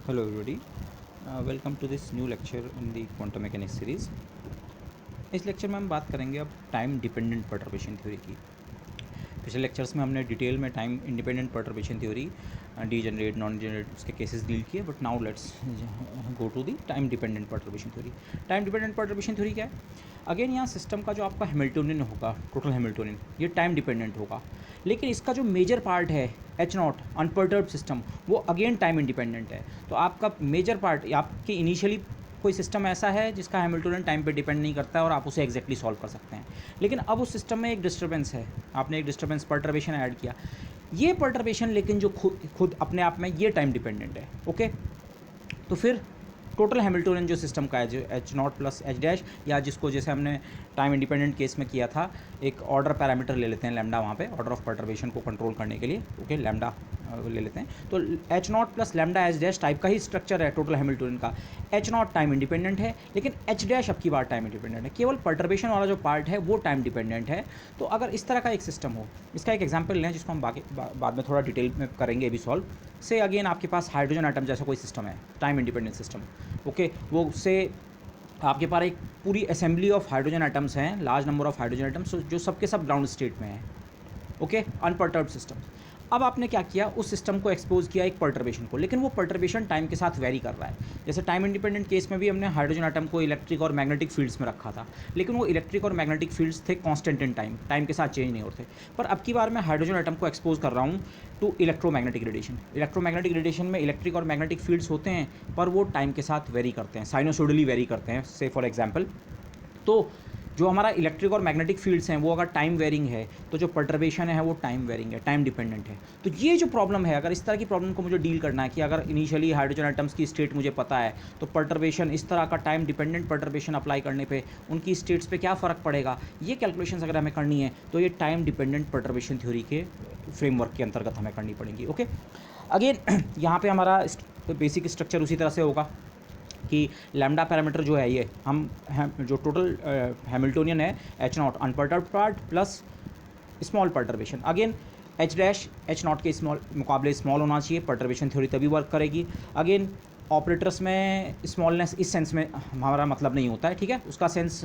Hello everybody, welcome to this new lecture in the quantum mechanics series। इस lecture में हम बात करेंगे अब टाइम डिपेंडेंट परटर्बेशन थ्योरी की। पिछले लेक्चर्स में हमने डिटेल में time independent perturbation theory, degenerate non generate उसके केसेस डील किए, but now let's go to the time dependent perturbation theory. Time dependent perturbation theory क्या है? अगेन यहाँ सिस्टम का जो आपका हैमिल्टोनियन होगा, टोटल हैमिल्टोनियन, ये टाइम डिपेंडेंट होगा, लेकिन इसका जो मेजर पार्ट है एच नॉट अनपर्टर्ब्ड सिस्टम, वो अगेन टाइम इंडिपेंडेंट है। तो आपका मेजर पार्ट आपके इनिशियली कोई सिस्टम ऐसा है जिसका हैमिल्टोनियन टाइम पे डिपेंड नहीं करता है और आप उसे एग्जैक्टली सॉल्व कर सकते हैं, लेकिन अब उस सिस्टम में एक डिस्टर्बेंस है, आपने एक डिस्टर्बेंस परटर्बेशन ऐड किया, ये परटर्बेशन लेकिन जो खुद अपने आप में ये टाइम डिपेंडेंट है। ओके, तो फिर टोटल हैमिल्टोनियन जो सिस्टम का है, जो H not plus H dash, या जिसको जैसे हमने टाइम इंडिपेंडेंट केस में किया था, एक ऑर्डर पैरामीटर ले लेते हैं लैम्डा, वहाँ पे ऑर्डर ऑफ परटर्बेशन को कंट्रोल करने के लिए। ओके, लैम्डा ले लेते हैं, तो H not plus lambda H dash type का ही स्ट्रक्चर है टोटल हैमिल्टोनियन का। एच नॉट टाइम इंडिपेंडेंट है, लेकिन एच डैश अब की बार टाइम इंडिपेंडेंट है, केवल परटर्बेशन वाला जो पार्ट है वो टाइम डिपेंडेंट है। तो अगर इस तरह का एक सिस्टम हो, इसका एक एग्जाम्पल लें जिसको हम बाद में थोड़ा डिटेल में करेंगे अभी सॉल्व। से अगेन आपके पास हाइड्रोजन आइटम जैसा कोई सिस्टम है, टाइम इंडिपेंडेंट सिस्टम। ओके, वो से आपके पास एक पूरी असेंबली ऑफ हाइड्रोजन आइटम्स हैं, large number of hydrogen items जो सबके सब ग्राउंड स्टेट में हैं। Okay, unperturbed system. अब आपने क्या किया, उस सिस्टम को एक्सपोज किया एक परटर्बेशन को, लेकिन वो परटर्बेशन टाइम के साथ वेरी कर रहा है। जैसे टाइम इंडिपेंडेंट केस में भी हमने हाइड्रोजन आइटम को इलेक्ट्रिक और मैग्नेटिक फील्ड्स में रखा था, लेकिन वो इलेक्ट्रिक और मैग्नेटिक फील्ड्स थे कांस्टेंट इन टाइम, टाइम के साथ चेंज नहीं होते। पर अब की बार मैं हाइड्रोजन आइटम को एक्सपोज कर रहा हूँ to electromagnetic radiation. Electromagnetic radiation में इलेक्ट्रिक और मैग्नेटिक फील्ड्स होते हैं, पर वो टाइम के साथ वेरी करते हैं, साइनोसोडली वेरी करते हैं। से फॉर एग्जाम्पल, तो जो हमारा इलेक्ट्रिक और मैग्नेटिक फील्ड्स हैं वो अगर टाइम वेरिंग है, तो जो परटर्बेशन है वो टाइम वेरिंग है, टाइम डिपेंडेंट है। तो ये जो प्रॉब्लम है, अगर इस तरह की प्रॉब्लम को मुझे डील करना है कि अगर इनिशियली हाइड्रोजन आइटम्स की स्टेट मुझे पता है, तो परटर्बेशन इस तरह का टाइम डिपेंडेंट परटर्बेशन अप्लाई करने पे उनकी स्टेट्स पे क्या फ़र्क पड़ेगा, ये कैलकुलेशंस अगर हमें करनी है तो ये टाइम डिपेंडेंट परटर्बेशन थ्योरी के फ्रेमवर्क के अंतर्गत हमें करनी पड़ेगी। ओके, अगेन यहाँ पे हमारा बेसिक स्ट्रक्चर उसी तरह से होगा कि लैम्डा पैरामीटर जो है, ये हम जो टोटल हैमिल्टोनियन है H not unperturbed part plus small perturbation, again H dash H not के स्मॉल मुकाबले स्मॉल होना चाहिए, परटर्बेशन थ्योरी तभी वर्क करेगी। अगेन ऑपरेटर्स में स्मॉलनेस इस सेंस में हमारा मतलब नहीं होता है, ठीक है, उसका सेंस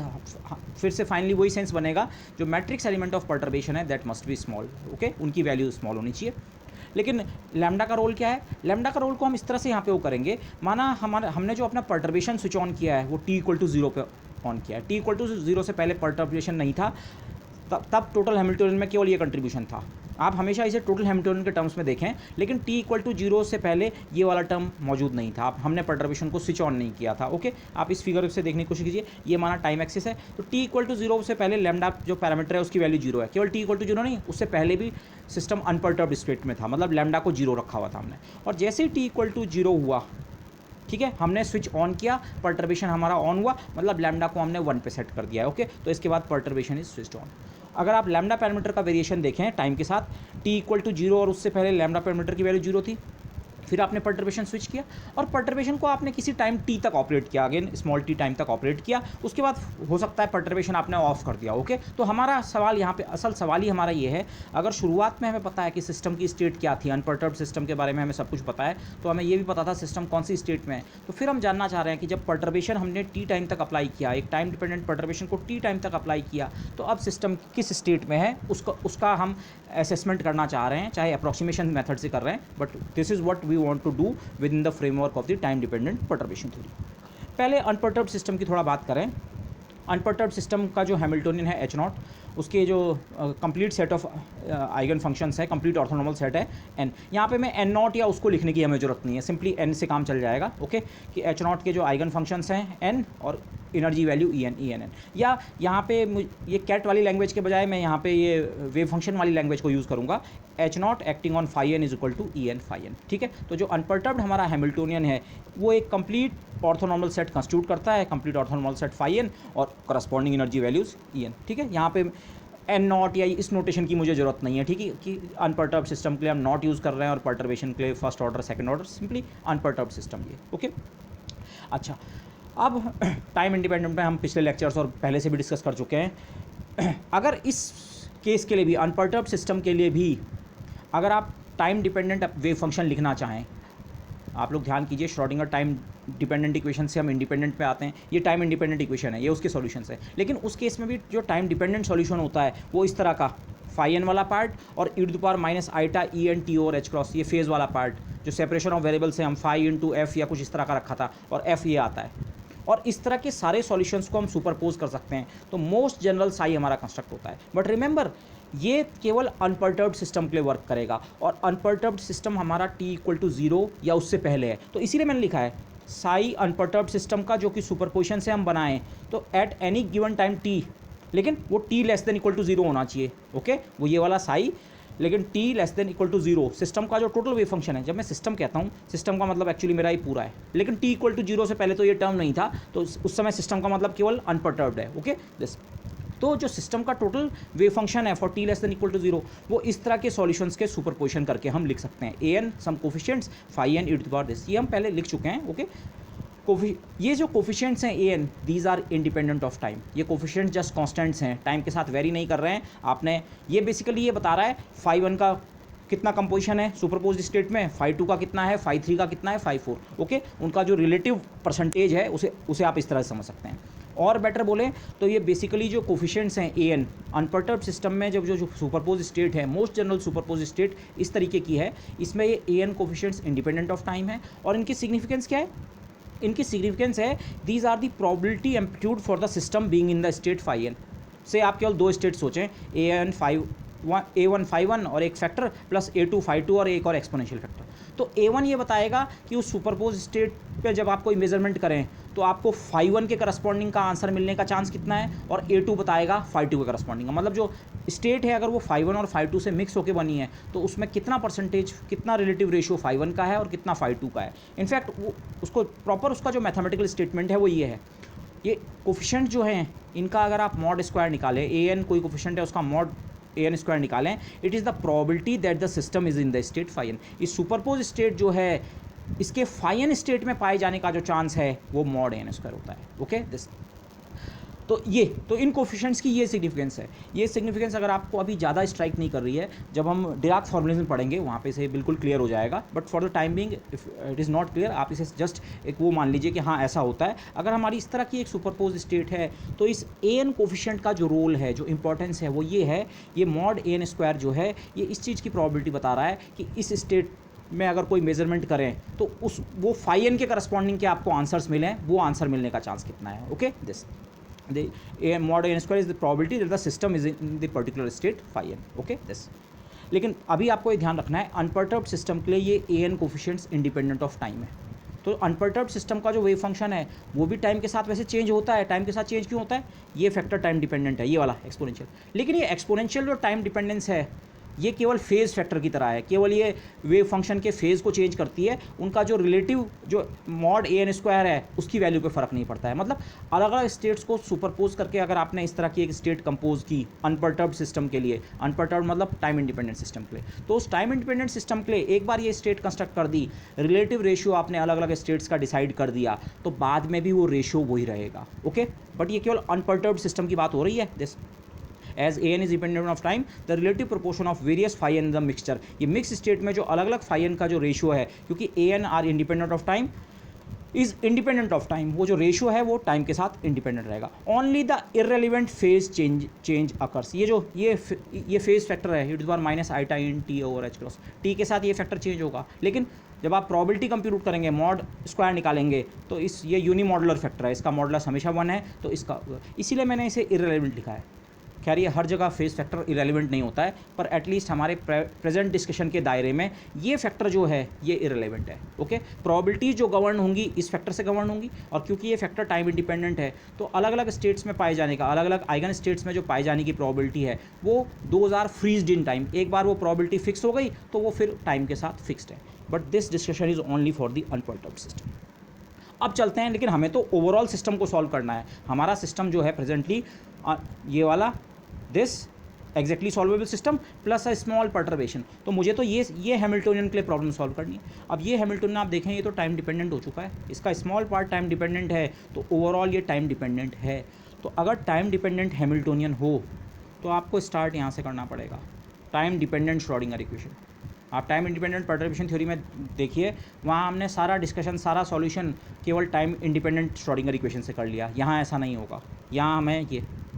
फिर से फाइनली वही सेंस बनेगा, जो मैट्रिक्स एलिमेंट ऑफ परटर्बेशन है that must be small. Okay, उनकी वैल्यू स्मॉल होनी चाहिए। लेकिन लैम्डा का रोल क्या है? लैम्डा का रोल को हम इस तरह से यहाँ पे वो करेंगे, माना हमने जो अपना परटर्बेशन स्विच ऑन किया है वो टी इक्वल टू जीरो पे ऑन किया है। टी इक्वल टू जीरो से पहले परटर्बेशन नहीं था, तब टोटल हैमिल्टोनियन में केवल ये कंट्रीब्यूशन था। आप हमेशा इसे टोटल हैमिल्टोनियन के टर्म्स में देखें, लेकिन टी इक्वल टू जीरो से पहले ये वाला टर्म मौजूद नहीं था, हमने परटर्बेशन को स्विच ऑन नहीं किया था। ओके, आप इस फिगर से देखने की कोशिश कीजिए, ये माना टाइम एक्सिस है, तो टी इक्वल टू जीरो से पहले लैम्डा जो पैरामीटर है उसकी वैल्यू जीरो है, केवल टी इक्वल टू जीरो नहीं, उससे पहले भी सिस्टम अनपर्टर्ब्ड स्टेट में था, मतलब लैम्डा को जीरो रखा हुआ था हमने। और जैसे ही टी इक्वल टू जीरो हुआ, ठीक है, हमने स्विच ऑन किया, परटर्बेशन हमारा ऑन हुआ, मतलब लैम्डा को हमने 1 पे सेट कर दिया है। ओके, तो इसके बाद परटर्बेशन इज स्विच्ड ऑन। अगर आप लैम्डा पैरामीटर का वेरिएशन देखें टाइम के साथ, टी इक्वल टू जीरो और उससे पहले लैम्डा पैरामीटर की वैल्यू जीरो थी, फिर आपने परटर्बेशन स्विच किया और परटर्बेशन को आपने किसी टाइम टी तक ऑपरेट किया, अगेन स्मॉल टी टाइम तक ऑपरेट किया, उसके बाद हो सकता है परटर्बेशन आपने ऑफ कर दिया। ओके, तो हमारा सवाल यहाँ पे, असल सवाल ही हमारा ये है, अगर शुरुआत में हमें पता है कि सिस्टम की स्टेट क्या थी, अनपर्टर्ब्ड सिस्टम के बारे में हमें सब कुछ पता है, तो हमें ये भी पता था सिस्टम कौन सी स्टेट में है, तो फिर हम जानना चाह रहे हैं कि जब परटर्बेशन हमने टी टाइम तक अप्लाई किया, एक टाइम डिपेंडेंट परटर्बेशन को टी टाइम तक अप्लाई किया, तो अब सिस्टम किस स्टेट में है उसका हम असेसमेंट करना चाह रहे हैं, चाहे अप्रॉक्सीमेशन मेथड से कर रहे हैं, but this is what we want to do with in the framework of the time dependent perturbation theory. पहले अनपर्टर्ब्ड सिस्टम की थोड़ा बात करें। अनपर्टर्ब्ड सिस्टम का जो हैमिल्टोनियन है एच नॉट, उसके जो complete set of eigen functions है, कंप्लीट ऑर्थोनॉर्मल सेट है एन। यहाँ पे मैं एन नॉट या उसको लिखने की हमें जरूरत नहीं है, सिंपली एन से काम चल जाएगा। ओके, कि एच नॉट के जो आइगन फंक्शंस हैं एन और एनर्जी वैल्यू ई एन, या यहाँ पे ये कैट वाली लैंग्वेज के बजाय मैं यहाँ पे ये वेव फंक्शन वाली लैंग्वेज को यूज़ करूँगा, H naught acting on phi N is equal to E N phi N. ठीक है, तो जो अनपर्टर्ब्ड हमारा हैमिल्टोनियन है वो एक कंप्लीट ऑर्थोनॉर्मल सेट कंस्टिट्यूट करता है, complete orthonormal set phi N और corresponding energy values E N. ठीक है, यहाँ पे एन नॉट या इस नोटेशन की मुझे ज़रूरत नहीं है, ठीक है, कि अनपर्टर्ब्ड सिस्टम के लिए हम नॉट यूज़ कर रहे हैं और परटर्बेशन के लिए first order second order, simply unperturbed system ये। ओके, अच्छा, अब टाइम इंडिपेंडेंट में हम पिछले लेक्चर्स और पहले से भी डिस्कस कर चुके हैं। अगर इस केस के लिए भी, अनपर्टर्ब्ड सिस्टम के लिए भी, अगर आप टाइम डिपेंडेंट वेव फंक्शन लिखना चाहें, आप लोग ध्यान कीजिए, श्रोडिंगर टाइम डिपेंडेंट इक्वेशन से हम इंडिपेंडेंट पे आते हैं, ये टाइम इंडिपेंडेंट इक्वेशन है, ये उसके सॉल्यूशंस है। लेकिन उस केस में भी जो टाइम डिपेंडेंट सॉल्यूशन होता है वो इस तरह का फाई एन वाला पार्ट और E to the power minus iota E N T over H cross, ये फेज़ वाला पार्ट जो सेपरेशन ऑफ वेरिएबल से हम फाई इंटू एफ या कुछ इस तरह का रखा था और एफ ये आता है। और इस तरह के सारे सॉल्यूशंस को हम सुपरपोज कर सकते हैं, तो मोस्ट जनरल साई हमारा कंस्ट्रक्ट होता है। बट रिमेंबर, ये केवल अनपर्टर्ब्ड सिस्टम के लिए वर्क करेगा और अनपर्टर्ब्ड सिस्टम हमारा t इक्वल टू 0 या उससे पहले है, तो इसीलिए मैंने लिखा है साई अनपर्टर्ब्ड सिस्टम का जो कि सुपरपोजिशन से हम बनाएं तो at any given time t, लेकिन वो t less than equal to 0 होना चाहिए। ओके, वो ये वाला साई, लेकिन t less than equal to 0 system का जो टोटल वेव फंक्शन है। जब मैं सिस्टम कहता हूँ, सिस्टम का मतलब एक्चुअली मेरा ही पूरा है, लेकिन t इक्वल टू 0 से पहले तो ये टर्म नहीं था, तो उस समय सिस्टम का मतलब केवल अनपर्टर्ब्ड है। ओके दिस, तो जो सिस्टम का टोटल वेव फंक्शन है for t less than equal to 0, वो इस तरह के सॉल्यूशंस के सुपरपोजिशन करके हम लिख सकते हैं। a n sum coefficients phi n e to the power this, ये हम पहले लिख चुके हैं। ओके, ये जो कोफिशिएंट्स हैं a n, these are independent of time. ये कोफिशिएंट्स जस्ट कांस्टेंट्स हैं, टाइम के साथ वेरी नहीं कर रहे हैं। आपने ये बेसिकली ये बता रहा है फाई 1 का कितना कंपोजिशन है सुपरपोज स्टेट में, फाई 2 का कितना है, फाई 3 का कितना है, फाई 4। ओके, उनका जो रिलेटिव परसेंटेज है उसे आप इस तरह से समझ सकते हैं। और बेटर बोले तो ये बेसिकली जो कोफिशिएंट्स हैं ए एन अनपर्टर्ब्ड सिस्टम में, जब जो सुपरपोज स्टेट है, मोस्ट जनरल सुपरपोज स्टेट इस तरीके की है, इसमें ये A N coefficients independent of time है। और इनकी सिग्निफिकेंस क्या है? इनकी सिग्निफिकेंस है these are the probability amplitude for the system being in the state phi N. से आप केवल दो स्टेट सोचें, A1 फाई 1 और एक फैक्टर प्लस A2 फाई 2 और एक और एक्सपोनेंशियल फैक्टर। तो A1 ये बताएगा कि उस सुपरपोज स्टेट पे जब आप कोई मेजरमेंट करें तो आपको फाई 1 के करस्पॉन्डिंग का आंसर मिलने का चांस कितना है, और A2 बताएगा फाई 2 के करस्पॉन्डिंग का। मतलब जो स्टेट है अगर वो फाई 1 और फाई 2 से मिक्स होकर बनी है तो उसमें कितना परसेंटेज, कितना रिलेटिव रेशियो फाई 1 का है और कितना फाई 2 का है। इनफैक्ट वो उसको प्रॉपर उसका जो मैथमेटिकल स्टेटमेंट है वो ये है, ये कोफिशिएंट जो हैं इनका अगर आप मॉड स्क्वायर निकालें, an कोई कोफिशिएंट है उसका मॉड an स्क्वायर निकालें, it is the probability that the system is in the state phi N. इस सुपरपोज स्टेट जो है इसके फाई एन स्टेट में पाए जाने का जो चांस है वो मॉड an स्क्वायर होता है। ओके दिस, तो इन कोफिशिएंट्स की ये सिग्निफिकेंस है। ये सिग्निफिकेंस अगर आपको अभी ज़्यादा स्ट्राइक नहीं कर रही है, जब हम डिराक फॉर्मुलेशन पढ़ेंगे वहाँ पे से बिल्कुल क्लियर हो जाएगा। But for the time being if it is not clear, आप इसे जस्ट एक वो मान लीजिए कि हाँ ऐसा होता है। अगर हमारी इस तरह की एक सुपरपोज स्टेट है तो इस an कोफिशिएंट का जो रोल है, जो इंपॉर्टेंस है वो ये है, ये मॉड an स्क्वायर जो है ये इस चीज़ की प्रोबेबिलिटी बता रहा है कि इस स्टेट में अगर कोई मेजरमेंट करें तो वो फाई एन के करस्पॉन्डिंग के आपको आंसर्स मिलें, वो आंसर मिलने का चांस कितना है। Okay this, the mod n square is the probability that the system is in the particular state phi n. Okay this, लेकिन अभी आपको ये ध्यान रखना है अनपर्टर्ब्ड सिस्टम के लिए ये an coefficients independent of time है। तो अनपर्टर्ब्ड सिस्टम का जो वेव फंक्शन है वो भी टाइम के साथ वैसे चेंज होता है। टाइम के साथ चेंज क्यों होता है? ये फैक्टर टाइम डिपेंडेंट है, ये वाला एक्सपोनेंशियल। लेकिन ये एक्सपोनेंशियल जो टाइम डिपेंडेंस है ये केवल फेज़ फैक्टर की तरह है, केवल ये वेव फंक्शन के फेज़ को चेंज करती है। उनका जो रिलेटिव जो मॉड an स्क्वायर है उसकी वैल्यू पे फ़र्क नहीं पड़ता है। मतलब अलग अलग स्टेट्स को सुपरपोज करके अगर आपने इस तरह की एक स्टेट कंपोज की अनपर्टर्ब्ड सिस्टम के लिए, अनपर्टर्ब्ड मतलब टाइम इंडिपेंडेंट सिस्टम के लिए, तो उस टाइम इंडिपेंडेंट सिस्टम के लिए एक बार ये स्टेट कंस्ट्रक्ट कर दी, रिलेटिव रेशियो आपने अलग अलग स्टेट्स का डिसाइड कर दिया, तो बाद में भी वो रेशियो वही रहेगा। ओके, बट ये केवल अनपर्टर्ब्ड सिस्टम की बात हो रही है। This as an is independent of time, the relative proportion of various phi n in the mixture, ये मिक्स स्टेट में जो अलग अलग phi n का जो रेशियो है, क्योंकि an are independent of time is independent of time, वो जो रेशियो है वो टाइम के साथ इंडिपेंडेंट रहेगा। Only the irrelevant phase change occurs, ये जो ये फेज फैक्टर है it is minus iota in T over H cross, T के साथ ये फैक्टर चेंज होगा। लेकिन जब आप प्रोबेबिलिटी कंप्यूट करेंगे, मॉड स्क्वायर निकालेंगे, तो इस ये यूनी मॉडुलर फैक्टर है, इसका मॉडुलस हमेशा 1 है, तो इसका इसीलिए मैंने इसे इररेलेवेंट लिखा है। खैर ये हर जगह फेज फैक्टर इरेलीवेंट नहीं होता है, पर एटलीस्ट हमारे प्रेजेंट डिस्कशन के दायरे में ये फैक्टर जो है ये इरेलीवेंट है। ओके, प्रोबेबिलिटीज जो गवर्न होंगी इस फैक्टर से गवर्न होंगी, और क्योंकि ये फैक्टर टाइम इंडिपेंडेंट है तो अलग अलग स्टेट्स में पाए जाने का, अलग अलग आइगन स्टेट्स में जो पाए जाने की प्रोबेबिलिटी है वो 2000 फ्रीज्ड इन टाइम, एक बार वो प्रोबेबिलिटी फिक्स हो गई तो वो फिर टाइम के साथ फिक्स्ड है। But this discussion is only for the unperturbed system. अब चलते हैं, लेकिन हमें तो ओवरऑल सिस्टम को सॉल्व करना है। हमारा सिस्टम जो है प्रेजेंटली ये वाला this exactly solvable system plus a small perturbation, तो मुझे तो ये हैमिल्टोनियन के लिए प्रॉब्लम सॉल्व करनी है। अब ये हैमिल्टोनियन आप देखें ये तो टाइम डिपेंडेंट हो चुका है, इसका स्मॉल पार्ट टाइम डिपेंडेंट है, तो ओवरऑल ये टाइम डिपेंडेंट है। तो अगर टाइम डिपेंडेंट हैमिल्टोनियन हो तो आपको स्टार्ट यहाँ से करना पड़ेगा, टाइम डिपेंडेंट श्रोडिंगर इक्वेशन। आप टाइम इंडिपेंडेंट परटर्बेशन थ्योरी में देखिए, वहाँ हमने सारा डिस्कशन, सारा सॉल्यूशन केवल टाइम इंडिपेंडेंट श्रोडिंगर इक्वेशन से कर लिया। यहाँ ऐसा नहीं होगा। यहाँ हमें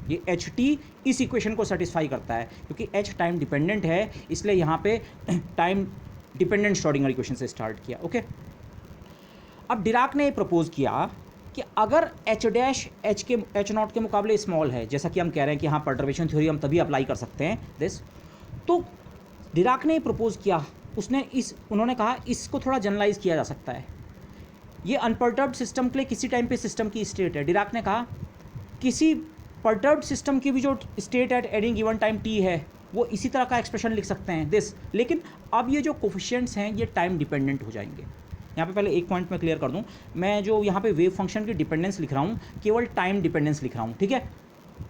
ये एच टी इस इक्वेशन को सेटिस्फाई करता है, क्योंकि एच टाइम डिपेंडेंट है, इसलिए यहाँ पे टाइम डिपेंडेंट श्रोडिंगर इक्वेशन से स्टार्ट किया। ओके, अब डिराक ने ये प्रपोज किया कि अगर एच डैश एच नॉट के मुकाबले स्मॉल है, जैसा कि हम कह रहे हैं कि हाँ परटर्बेशन थ्योरी हम तभी अप्लाई कर सकते हैं दिस, तो डिराक ने प्रपोज किया, उन्होंने कहा इसको थोड़ा जनरलाइज किया जा सकता है। ये अनपर्टर्ब्ड सिस्टम के लिए किसी टाइम पे सिस्टम की स्टेट है। डिराक ने कहा किसी पर्टर्ब्ड सिस्टम की भी जो state eight any given time T है, वो इसी तरह का एक्सप्रेशन लिख सकते हैं दिस, लेकिन अब ये जो कोफिशिएंट्स हैं ये टाइम डिपेंडेंट हो जाएंगे। यहाँ पे पहले एक पॉइंट में क्लियर कर दूँ, मैं जो यहाँ पे वेव फंक्शन की डिपेंडेंस लिख रहा हूँ केवल टाइम डिपेंडेंस लिख रहा हूँ, ठीक है।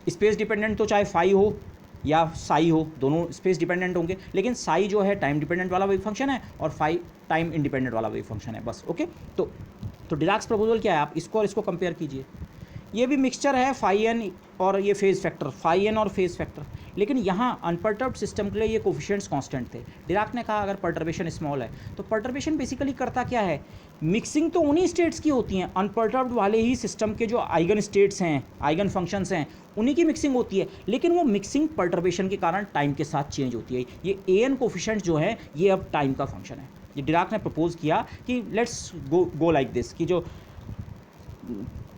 स्पेस डिपेंडेंट तो चाहे फाई हो या साई हो, दोनों स्पेस डिपेंडेंट होंगे, लेकिन साई जो है टाइम डिपेंडेंट वाला वेव फंक्शन है और फाई टाइम इंडिपेंडेंट वाला वेव फंक्शन है, बस। ओके, तो डिराक्स प्रपोजल क्या है, आप इसको और इसको कंपेयर कीजिए। ये भी मिक्सचर है फाई एन और ये फेज़ फैक्टर, फाई एन और फेज़ फैक्टर, लेकिन यहाँ अनपर्टर्ब्ड सिस्टम के लिए ये कोफिशिएंट्स कांस्टेंट थे। डिराक ने कहा अगर पर्टर्बेशन स्मॉल है, तो पर्टर्बेशन बेसिकली करता क्या है, मिक्सिंग तो उन्हीं स्टेट्स की होती हैं, अनपर्टर्ब्ड वाले ही सिस्टम के जो आइगन स्टेट्स हैं, आइगन फंक्शंस हैं, उन्हीं की मिक्सिंग होती है, लेकिन वो मिक्सिंग पर्टर्बेशन के कारण टाइम के साथ चेंज होती है। ये ए एन कोफिशिएंट जो है ये अब टाइम का फंक्शन है। ये डिराक ने प्रपोज किया कि लेट्स गो लाइक दिस, कि जो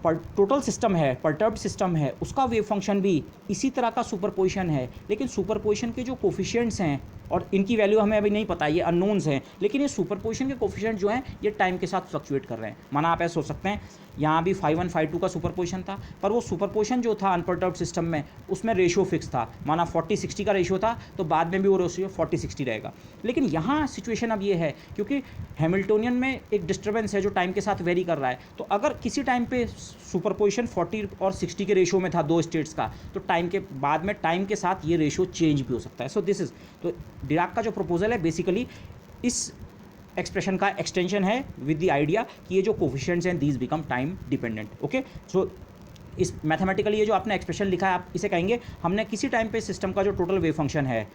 टोटल सिस्टम है, पर्टर्ब्ड सिस्टम है, उसका वेव फंक्शन भी इसी तरह का सुपरपोजिशन है, लेकिन सुपरपोजिशन के जो कोफिशिएंट्स हैं और इनकी वैल्यू हमें अभी नहीं पता, ये अननोन्स हैं, लेकिन ये सुपरपोजिशन के कोफिशिएंट जो हैं ये टाइम के साथ फ्लक्चुएट कर रहे हैं। माना आप ऐसा सोच सकते हैं, यहाँ भी फाई 1 फाई 2 का सुपरपोजिशन था, पर वो सुपरपोजिशन जो था अनपर्टर्ब्ड सिस्टम में उसमें रेशियो फिक्स था, माना 40-60 का रेशियो था, तो बाद में भी वो रेशियो 40-60 रहेगा। लेकिन यहाँ सिचुएशन अब ये है, क्योंकि हैमिल्टोनियन में एक डिस्टर्बेंस है जो टाइम के साथ वेरी कर रहा है, तो अगर किसी टाइम पे सुपरपोजिशन 40 और 60 के रेशियो में था दो स्टेट्स का, तो टाइम के बाद में टाइम के साथ ये रेशियो चेंज भी हो सकता है। सो दिस इज, तो डिराक का जो प्रपोजल है बेसिकली इस एक्सप्रेशन का एक्सटेंशन है विद द आइडिया कि ये जो कोफिशिएंट्स हैं these become time dependent. Okay, so इस मैथमेटिकली ये जो आपने एक्सप्रेशन लिखा है, आप इसे कहेंगे हमने किसी टाइम पे सिस्टम का जो टोटल वेव फंक्शन है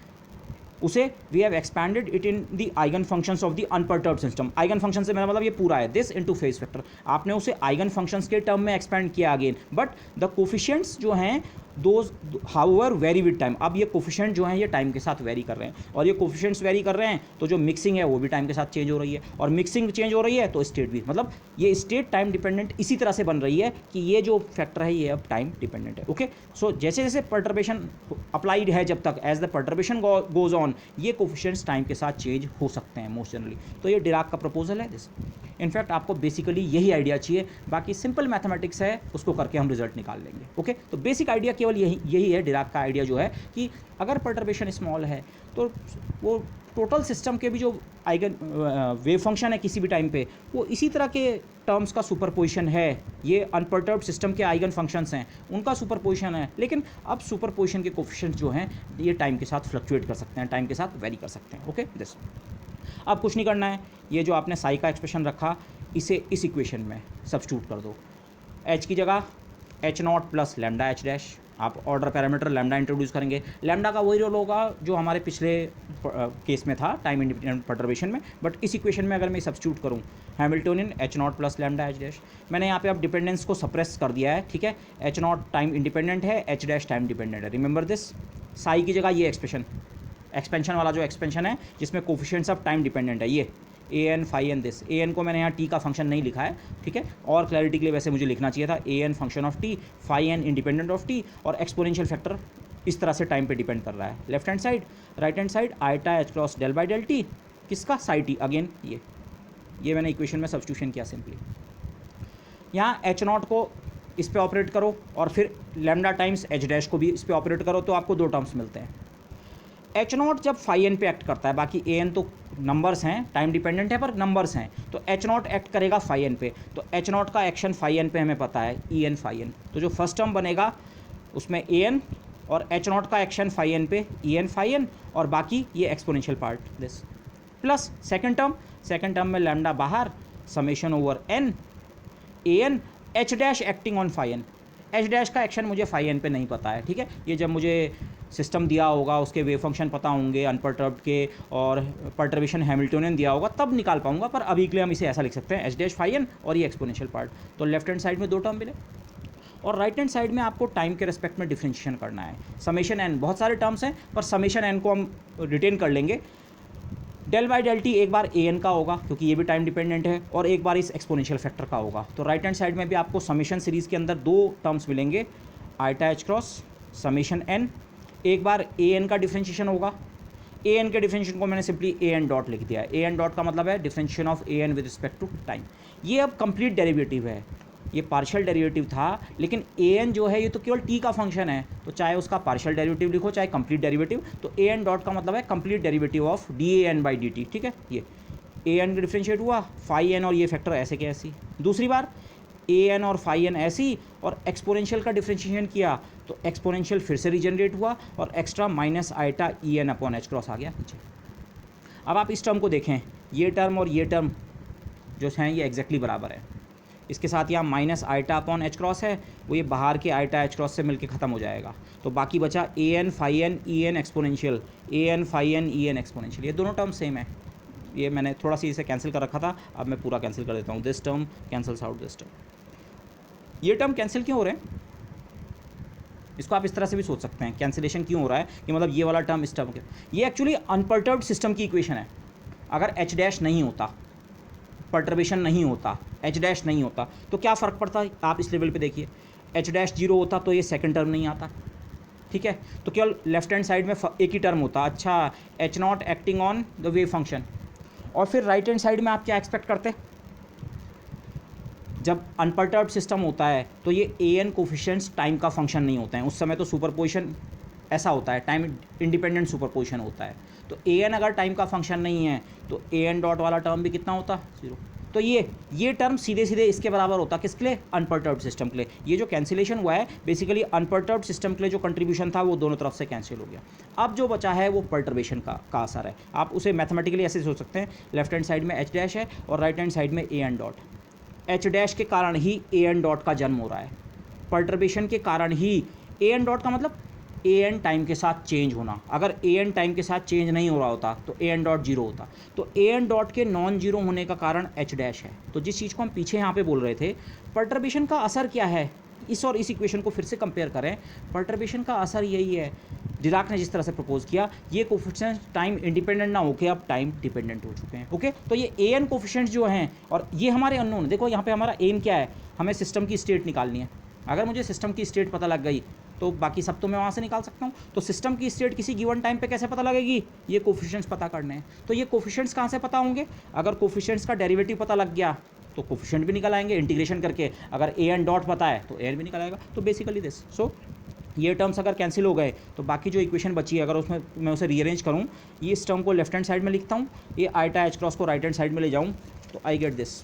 उसे we have expanded it in the eigen functions of the unperturbed system. Eigen function से मेरा मतलब ये पूरा है, दिस इनटू फेज फैक्टर, आपने उसे आइगन फंक्शंस के टर्म में एक्सपैंड किया अगेन, बट द कोफिशिएंट्स जो हैं those however very with time. अब ये कोफिशिएंट जो हैं ये टाइम के साथ वेरी कर रहे हैं, और ये कोफिशिएंट्स वेरी कर रहे हैं तो जो मिक्सिंग है वो भी टाइम के साथ चेंज हो रही है, और मिक्सिंग चेंज हो रही है तो स्टेट भी, मतलब ये स्टेट टाइम डिपेंडेंट इसी तरह से बन रही है कि ये जो फैक्टर है ये अब टाइम डिपेंडेंट है। ओके, सो जैसे जैसे पर्टर्बेशन अप्लाइड है, जब तक as the perturbation goes on, ये कोफिशिएंट्स टाइम के साथ चेंज हो सकते हैं मोस्ट जनरली। तो ये डिराक का प्रपोजल है दिस। इनफैक्ट आपको बेसिकली यही आइडिया चाहिए, बाकी सिंपल मैथमेटिक्स है, उसको करके हम रिजल्ट निकाल लेंगे। ओके, तो बेसिक आइडिया केवल यही है डिराक का आइडिया जो है कि अगर पर्टर्बेशन स्मॉल है तो वो टोटल सिस्टम के भी जो आइगन वेव फंक्शन है किसी भी टाइम पे, वो इसी तरह के टर्म्स का सुपरपोजिशन है। ये अनपर्टर्ब्ड सिस्टम के आइगन फंक्शंस हैं, उनका सुपरपोजिशन है, लेकिन अब सुपरपोजिशन के कोफिशिएंट्स जो हैं ये टाइम के साथ फ्लक्चुएट कर सकते हैं, टाइम के साथ वेरी कर सकते हैं। ओके, दिस अब कुछ नहीं करना है, ये जो आपने साई का एक्सप्रेशन रखा इसे इस इक्वेशन में सब्स्टिट्यूट कर दो। एच की जगह H not plus lambda H dash, आप ऑर्डर पैरामीटर लैम्डा इंट्रोड्यूस करेंगे। लैम्डा का वही रोल होगा जो हमारे पिछले केस में था टाइम इंडिपेंडेंट पर्टर्बेशन में, बट इस इक्वेशन में अगर मैं सब्स्टिट्यूट करूँ Hamiltonian H not plus lambda H dash, मैंने यहाँ पे अब डिपेंडेंस को सप्रेस कर दिया है, ठीक है। एच नॉट टाइम इंडिपेंडेंट है, एच डैश टाइम डिपेंडेंट है, रिमेंबर दिस। साई की जगह ये एक्सपेंशन वाला जो एक्सपेंशन है जिसमें कोफिशिएंट्स ऑफ टाइम डिपेंडेंट है, ये A N phi N this. A N को मैंने यहाँ टी का फंक्शन नहीं लिखा है, ठीक है, और क्लैरिटी के लिए वैसे मुझे लिखना चाहिए था A N function of T, phi N independent of T, और एक्सपोनेंशियल फैक्टर इस तरह से टाइम पे डिपेंड कर रहा है। Left hand side, right hand side iota H cross del by del T, किसका, साई टी, अगेन ये मैंने इक्वेशन में सब्स्टिट्यूशन किया सिंपली। यहाँ एच नॉट को इस पे ऑपरेट करो और फिर लैम्डा टाइम्स एच डैश को भी इस पे ऑपरेट करो, तो आपको दो टर्म्स मिलते हैं। एच नॉट जब फाई एन पे एक्ट करता है, बाकी ए एन तो नंबर्स हैं, टाइम डिपेंडेंट है पर नंबर्स हैं, तो एच नॉट एक्ट करेगा फाई एन पे, तो एच नॉट का एक्शन फाई एन पे हमें पता है ई एन फाई एन, तो जो फर्स्ट टर्म बनेगा उसमें ए एन और एच नॉट का एक्शन फाई एन पे ई एन फाई एन, और बाकी ये exponential part this, plus second term में लैम्डा बाहर, summation over N A N H dash acting on phi N. H dash का action मुझे फाई एन पे नहीं पता है, ठीक है, ये जब मुझे सिस्टम दिया होगा, उसके वेव फंक्शन पता होंगे अनपर्टर्ब्ड के, और पर्टर्बेशन हैमिल्टोनियन दिया होगा, तब निकाल पाऊंगा। पर अभी के लिए हम इसे ऐसा लिख सकते हैं एच डैश फाई एन और ये एक्सपोनेंशियल पार्ट। तो लेफ्ट हैंड साइड में 2 टर्म मिले और राइट हैंड साइड में आपको टाइम के रिस्पेक्ट में डिफरेंशिएशन करना है। समेशन एन, बहुत सारे टर्म्स हैं पर समेशन एन को हम रिटेन कर लेंगे। डेल बाई डेल टी एक बार ए एन का होगा क्योंकि ये भी टाइम डिपेंडेंट है, और एक बार इस एक्सपोनेंशियल फैक्टर का होगा। तो राइट हैंड साइड में भी आपको समेशन सीरीज़ के अंदर 2 टर्म्स मिलेंगे, iota H cross summation N, एक बार ए एन का डिफरेंशिएशन होगा। ए एन के डिफरेंशिएशन को मैंने सिंपली ए एन डॉट लिख दिया है। ए एन डॉट का मतलब है differentiation of A N with respect to time. ये अब कंप्लीट डेरिवेटिव है, ये पार्शियल डेरिवेटिव था, लेकिन ए एन जो है ये तो केवल टी का फंक्शन है, तो चाहे उसका पार्शियल डेरिवेटिव लिखो चाहे कंप्लीट डेरिवेटिव, तो ए एन डॉट का मतलब है complete derivative of D A N by D T. ठीक है, ये ए एन का डिफरेंशिएट हुआ, फाई एन और ये फैक्टर ऐसे के ऐसी। दूसरी बार ए एन और फाई एन ऐसी, और एक्सपोनेंशियल का डिफरेंशिएशन किया तो एक्सपोनेंशियल फिर से रीजनरेट हुआ और extra minus iota E N upon H cross आ गया नीचे। अब आप इस टर्म को देखें, ये टर्म और ये टर्म जो हैं ये एग्जैक्टली बराबर है। इसके साथ यहाँ minus iota upon H cross है, वो ये बाहर के आइटा एच क्रॉस से मिलके ख़त्म हो जाएगा। तो बाकी बचा A N phi N E N exponential, A N phi N E N exponential. ये दोनों टर्म सेम है, ये मैंने थोड़ा सी इसे कैंसिल कर रखा था, अब मैं पूरा कैंसिल कर देता हूँ। This term cancels out this term. ये टर्म कैंसिल क्यों हो रहे हैं, इसको आप इस तरह से भी सोच सकते हैं, कैंसिलेशन क्यों हो रहा है कि मतलब ये वाला टर्म इस टर्म के, ये एक्चुअली अनपर्टर्ब्ड सिस्टम की इक्वेशन है। अगर एच डैश नहीं होता, पर्टर्बेशन नहीं होता, एच डैश नहीं होता, तो क्या फ़र्क पड़ता है, आप इस लेवल पे देखिए। एच डैश 0 होता तो ये सेकंड टर्म नहीं आता, ठीक है, तो केवल लेफ्ट हैंड साइड में एक ही टर्म होता। अच्छा, H naught acting on the wave function. और फिर राइट हैंड साइड में आप क्या एक्सपेक्ट करते, जब अनपर्टर्ब्ड सिस्टम होता है तो ये ए एन कोफिशिएंट्स टाइम का फंक्शन नहीं होते हैं, उस समय तो सुपरपोजिशन ऐसा होता है, टाइम इंडिपेंडेंट सुपरपोजिशन होता है। तो ए एन अगर टाइम का फंक्शन नहीं है तो ए एन डॉट वाला टर्म भी कितना होता, 0। तो ये टर्म सीधे सीधे इसके बराबर होता, किसके लिए, अनपर्टर्ब्ड सिस्टम के लिए। ये जो कैंसिलेशन हुआ है बेसिकली अनपर्टर्ब्ड सिस्टम के लिए जो कंट्रीब्यूशन था वो दोनों तरफ से कैंसिल हो गया। अब जो बचा है वो पर्टर्बेशन का असर है। आप उसे मैथमेटिकली ऐसे सोच सकते हैं, लेफ्ट हैंड साइड में एच डैश है और राइट हैंड साइड में ए एन डॉट। एच डैश के कारण ही ए एन डॉट का जन्म हो रहा है, पर्टर्बेशन के कारण ही ए एन डॉट का मतलब ए एन टाइम के साथ चेंज होना। अगर ए एन टाइम के साथ चेंज नहीं हो रहा होता तो ए एन डॉट 0 होता। तो ए एन डॉट के नॉन जीरो होने का कारण एच डैश है। तो जिस चीज़ को हम पीछे यहाँ पे बोल रहे थे, पर्टर्बेशन का असर क्या है, इस और इस इक्वेशन को फिर से कंपेयर करें। पर्टर्बेशन का असर यही है, डिराक ने जिस तरह से प्रपोज किया, ये कोफिशिएंट्स टाइम इंडिपेंडेंट ना होकर अब टाइम डिपेंडेंट हो चुके हैं। ओके, तो ये ए एन कोफिशिएंट्स जो हैं और ये हमारे अननोन, देखो यहाँ पे हमारा एम क्या है, हमें सिस्टम की स्टेट निकालनी है। अगर मुझे सिस्टम की स्टेट पता लग गई तो बाकी सब तो मैं वहाँ से निकाल सकता हूँ। तो सिस्टम की स्टेट किसी गिवन टाइम पे कैसे पता लगेगी, ये कोफिशिएंट्स पता करने हैं। तो ये कोफिशिएंट्स कहाँ से पता होंगे, अगर कोफिशिएंट्स का डेरिवेटिव पता लग गया तो कोफिशिएंट भी निकल आएंगे इंटीग्रेशन करके। अगर ए एन डॉट पता है तो ए एन भी निकल आएगा। तो बेसिकली दिस, सो ये टर्म्स अगर कैंसिल हो गए तो बाकी जो इक्वेशन बची है अगर उसमें मैं उसे रीअरेंज करूँ, ये इस टर्म को लेफ्ट हैंड साइड में लिखता हूँ, ये आइटा एच क्रॉस को राइट हैंड साइड में ले जाऊँ तो I get this,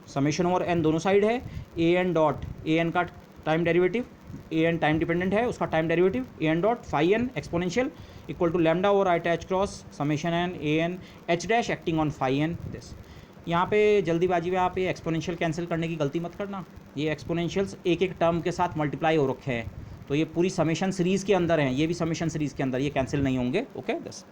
summation over N दोनों साइड है, ए एन डॉट, ए एन का time derivative, A N time dependent है उसका time derivative, A N dot phi N exponential equal to lambda over iota H cross summation N A N H dash acting on phi N this. यहाँ पे जल्दीबाजी में आप ये exponential cancel करने की गलती मत करना, ये एक्सपोनेंशियल्स एक एक टर्म के साथ मल्टीप्लाई हो रखे हैं, तो ये पूरी समेशन सीरीज़ के अंदर हैं, ये भी समेशन सीरीज़ के अंदर, ये कैंसिल नहीं होंगे। Okay this.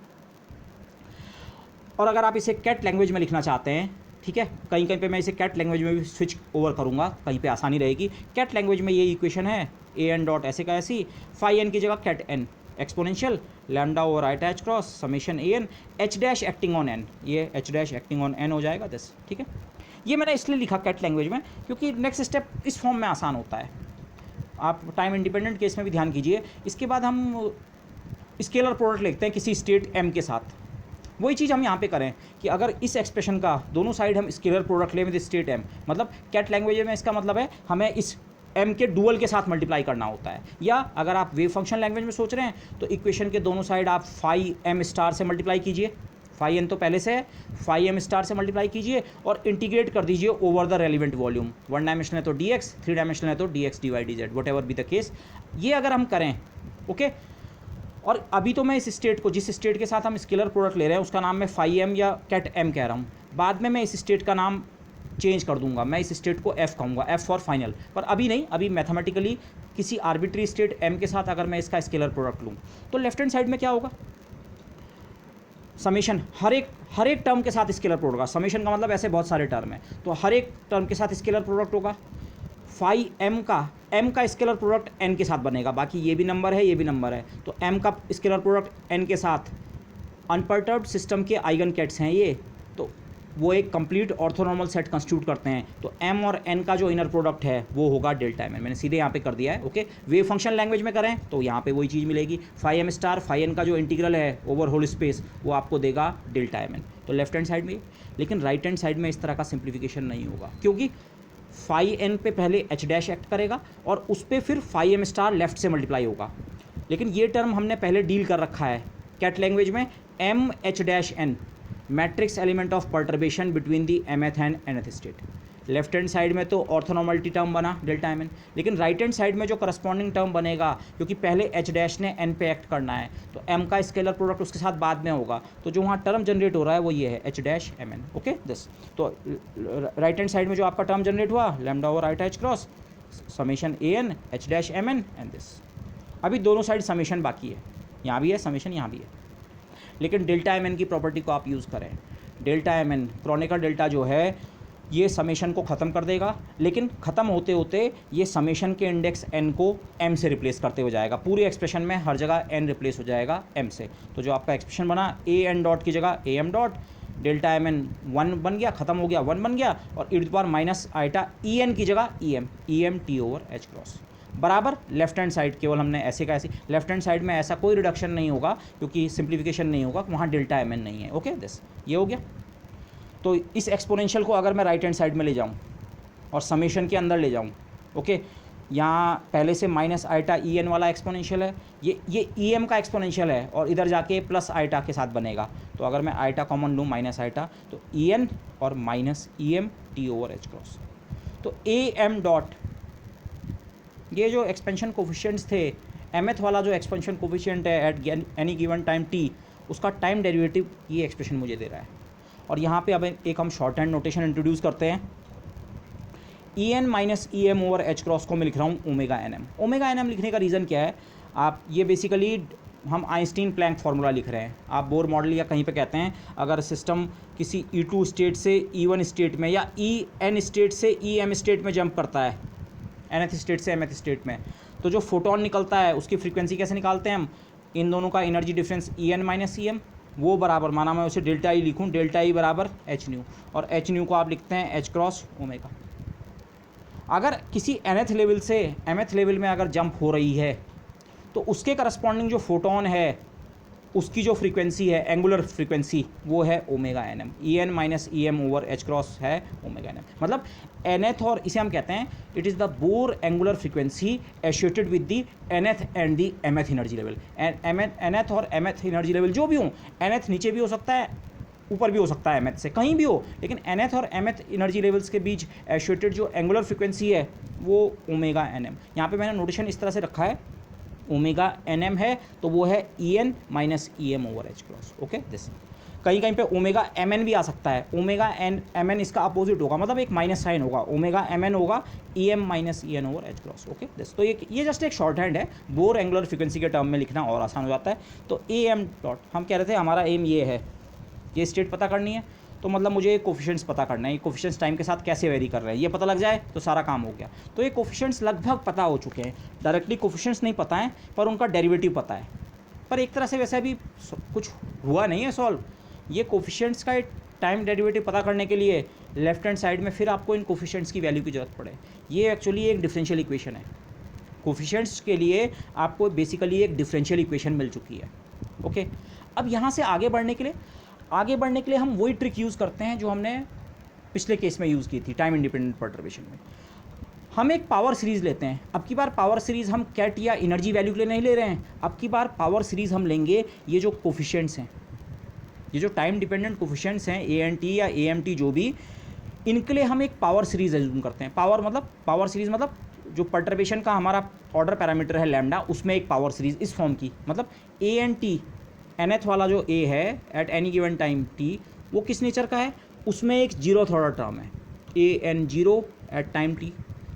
और अगर आप इसे कैट लैंग्वेज में लिखना चाहते हैं, ठीक है, कहीं कहीं पे मैं इसे कैट लैंग्वेज में भी स्विच ओवर करूँगा, कहीं पे आसानी रहेगी। कैट लैंग्वेज में ये इक्वेशन है, ए एन डॉट ऐसे का ऐसी, फाई एन की जगह ket N exponential lambda over iota H cross summation A N H dash acting on N, ये H dash acting on N हो जाएगा दिस। ठीक है, ये मैंने इसलिए लिखा कैट लैंग्वेज में क्योंकि नेक्स्ट स्टेप इस फॉर्म में आसान होता है। आप टाइम इंडिपेंडेंट केस में भी ध्यान कीजिए। इसके बाद हम स्केलर प्रोडक्ट लिखते हैं किसी स्टेट एम के साथ, वही चीज़ हम यहाँ पे करें कि अगर इस एक्सप्रेशन का दोनों साइड हम स्केलर प्रोडक्ट लें विद स्टेट एम, मतलब कैट लैंग्वेज में इसका मतलब है हमें इस एम के डुअल के साथ मल्टीप्लाई करना होता है। या अगर आप वेव फंक्शन लैंग्वेज में सोच रहे हैं तो इक्वेशन के दोनों साइड आप फाई एम स्टार से मल्टीप्लाई कीजिए, फाई एन तो पहले से है, फाई एम स्टार से मल्टीप्लाई कीजिए और इंटीग्रेट कर दीजिए over the relevant volume. 1 dimensional है तो डी एक्स, 3 डायमेंशनल है तो D X D Y D Z, whatever be the case. ये अगर हम करें, ओके, और अभी तो मैं इस स्टेट को, जिस स्टेट के साथ हम स्केलर प्रोडक्ट ले रहे हैं उसका नाम मैं फाई एम या कैट एम कह रहा हूँ, बाद में मैं इस स्टेट का नाम चेंज कर दूंगा, मैं इस स्टेट को एफ कहूँगा, एफ फॉर फाइनल, पर अभी नहीं, अभी मैथमेटिकली किसी आर्बिट्री स्टेट एम के साथ अगर मैं इसका स्केलर प्रोडक्ट लूँ तो लेफ्ट हैंड साइड में क्या होगा, समेशन, हर एक टर्म के साथ स्केलर प्रोडक्ट होगा। समेशन का मतलब ऐसे बहुत सारे टर्म है, तो हर एक टर्म के साथ स्केलर प्रोडक्ट होगा। फाई एम का स्केलर प्रोडक्ट एन के साथ बनेगा, बाकी ये भी नंबर है, ये भी नंबर है, तो एम का स्केलर प्रोडक्ट एन के साथ, अनपर्टर्ब्ड सिस्टम के आइगन कैट्स हैं ये, तो वो एक कंप्लीट ऑर्थोनॉर्मल सेट कंस्टिट्यूट करते हैं। तो एम और एन का जो इनर प्रोडक्ट है वो होगा डेल्टा एम एन। मैंने सीधे यहाँ पे कर दिया है। ओके, वेव फंक्शन लैंग्वेज में करें तो यहाँ पे वही चीज़ मिलेगी, phi M star, phi N का जो इंटीग्रल है ओवर होल स्पेस वो आपको देगा डेल्टा एम एन। तो लेफ्ट हैंड साइड में, लेकिन राइट हैंड साइड में इस तरह का सिंप्लीफिकेशन नहीं होगा, क्योंकि फाई एन पे पहले एच डैश एक्ट करेगा और उस पर फिर फाई एम स्टार लेफ्ट से मल्टीप्लाई होगा। लेकिन ये टर्म हमने पहले डील कर रखा है कैट लैंग्वेज में, M H dash N, matrix element of perturbation between the mth and nth state. Left hand side में तो ऑर्थोनॉर्मलिटी टर्म बना डेल्टा एम एन, लेकिन राइट हैंड साइड में जो करस्पॉन्डिंग टर्म बनेगा, क्योंकि पहले एच डैश ने एन पे एक्ट करना है, तो एम का स्केलर प्रोडक्ट उसके साथ बाद में होगा, तो जो वहाँ टर्म जनरेट हो रहा है वो ये है H dash M N. Okay this, तो राइट हैंड साइड में जो आपका टर्म जनरेट हुआ, lambda over right H cross summation A N H dash M N and this. अभी दोनों साइड समेशन बाकी है, यहाँ भी है समेशन, यहाँ भी है, लेकिन डेल्टा एम एन की प्रॉपर्टी को आप यूज़ करें। Delta M N, Kronecker delta जो है ये समेशन को ख़त्म कर देगा, लेकिन ख़त्म होते होते ये समेशन के इंडेक्स एन को एम से रिप्लेस करते हो जाएगा। पूरे एक्सप्रेशन में हर जगह एन रिप्लेस हो जाएगा एम से। तो जो आपका एक्सप्रेशन बना ए एन डॉट की जगह A M dot, delta M N 1 बन गया, ख़त्म हो गया 1 बन गया, और E to the power minus iota E N की जगह E M T over H cross बराबर लेफ्ट हैंड साइड। केवल हमने ऐसे का ऐसे, लेफ्ट हैंड साइड में ऐसा कोई रिडक्शन नहीं होगा क्योंकि सिंप्लीफिकेशन नहीं होगा, वहाँ डेल्टा एम एन नहीं है। ओके दिस, ये हो गया। तो इस एक्सपोनेंशियल को अगर मैं राइट हैंड साइड में ले जाऊँ और समेशन के अंदर ले जाऊँ, ओके, यहाँ पहले से माइनस आइटा ई एन वाला एक्सपोनेंशियल है, ये ई एम का एक्सपोनेंशियल है, और इधर जाके प्लस आइटा के साथ बनेगा। तो अगर मैं आइटा कॉमन लूँ माइनस आइटा, तो ई एन और minus E M T over H cross. तो ए एम डॉट, ये जो एक्सपेंशन कोफिशिएंट्स थे, एमएथ वाला जो एक्सपेंशन कोफिशिएंट है eight any given time T, उसका टाइम डेरिवेटिव ये एक्सप्रेशन मुझे दे रहा है। और यहाँ पे अब एक हम शॉर्ट हैंड नोटेशन इंट्रोड्यूस करते हैं। E N minus E M over H cross को मैं लिख रहा हूँ omega N M. Omega N M लिखने का रीज़न क्या है, आप ये बेसिकली हम आइंस्टीन प्लैंक फार्मूला लिख रहे हैं, आप बोर मॉडल या कहीं पे कहते हैं, अगर सिस्टम किसी E2 स्टेट से E1 स्टेट में या EN स्टेट से EM स्टेट में जंप करता है, nth स्टेट से mth स्टेट में, तो जो फोटोन निकलता है उसकी फ्रीक्वेंसी कैसे निकालते हैं हम, इन दोनों का energy difference En minus E M, वो बराबर, माना मैं उसे डेल्टा ई लिखूँ, डेल्टा ई बराबर एच न्यू, और एच न्यू को आप लिखते हैं एच क्रॉस ओमेगा। अगर किसी nth लेवल से mth लेवल में अगर जंप हो रही है तो उसके करस्पॉन्डिंग जो फोटोन है उसकी जो फ्रीक्वेंसी है, एंगुलर फ्रीक्वेंसी, वो है omega N M. E N minus E M over H cross है ओमेगा एन एम। मतलब nth, और इसे हम कहते हैं it is the Bohr angular frequency associated with the nth and the mth energy level. nth और mth energy level जो भी हो, nth नीचे भी हो सकता है, ऊपर भी हो सकता है, mth से कहीं भी हो, लेकिन nth और mth एनर्जी लेवल्स के बीच एसोसिएटेड जो एंगुलर फ्रीक्वेंसी है वो ओमेगा एन एम। यहाँ पे मैंने नोटेशन इस तरह से रखा है, ओमेगा एन एम है तो वो है E N minus E M over H cross. Okay this, कहीं कहीं पे ओमेगा एम एन भी आ सकता है, ओमेगा एन एम एन इसका अपोजिट होगा, मतलब एक माइनस साइन होगा, ओमेगा एम एन होगा E M minus E N over H cross. Okay this, तो ये जस्ट एक शॉर्ट हैंड है, बोर एंगुलर फ्रीक्वेंसी के टर्म में लिखना और आसान हो जाता है। तो ए एम डॉट, हम कह रहे थे हमारा एम ये है, ये स्टेट पता करनी है, तो मतलब मुझे कोफिशिएंट्स पता करना है, ये कोफिशिएंट्स टाइम के साथ कैसे वेरी कर रहे हैं, ये पता लग जाए तो सारा काम हो गया। तो ये कोफिशिएंट्स लगभग पता हो चुके हैं, डायरेक्टली कोफिशिएंट्स नहीं पता है पर उनका डेरिवेटिव पता है, पर एक तरह से वैसे भी कुछ हुआ नहीं है सॉल्व। ये कोफिशिएंट्स का टाइम डेरिवेटिव पता करने के लिए लेफ्ट हैंड साइड में फिर आपको इन कोफिशिएंट्स की वैल्यू की जरूरत पड़े। ये एक्चुअली एक डिफरेंशियल इक्वेशन है, कोफिशिएंट्स के लिए आपको बेसिकली एक डिफरेंशियल इक्वेशन मिल चुकी है। ओके, अब यहाँ से आगे बढ़ने के लिए हम वही ट्रिक यूज़ करते हैं जो हमने पिछले केस में यूज़ की थी टाइम इंडिपेंडेंट पर्टर्बेशन में। हम एक पावर सीरीज़ लेते हैं, अब की बार पावर सीरीज़ हम कैट या एनर्जी वैल्यू के लिए नहीं ले रहे हैं, अब की बार पावर सीरीज़ हम लेंगे ये जो कोफिशिएंट्स हैं, ये जो टाइम डिपेंडेंट कोफिशिएंट्स हैं ए एन टी या ए एम टी जो भी, इनके लिए हम एक पावर सीरीज़ एज्यूम करते हैं। पावर सीरीज़ मतलब जो पर्टर्बेशन का हमारा ऑर्डर पैरामीटर है लैम्डा, उसमें एक पावर सीरीज़ इस फॉर्म की, मतलब ए एन टी, nth वाला जो a है eight any given time t, वो किस नेचर का है, उसमें एक जीरोथ ऑर्डर टर्म है, an0 एट टाइम t,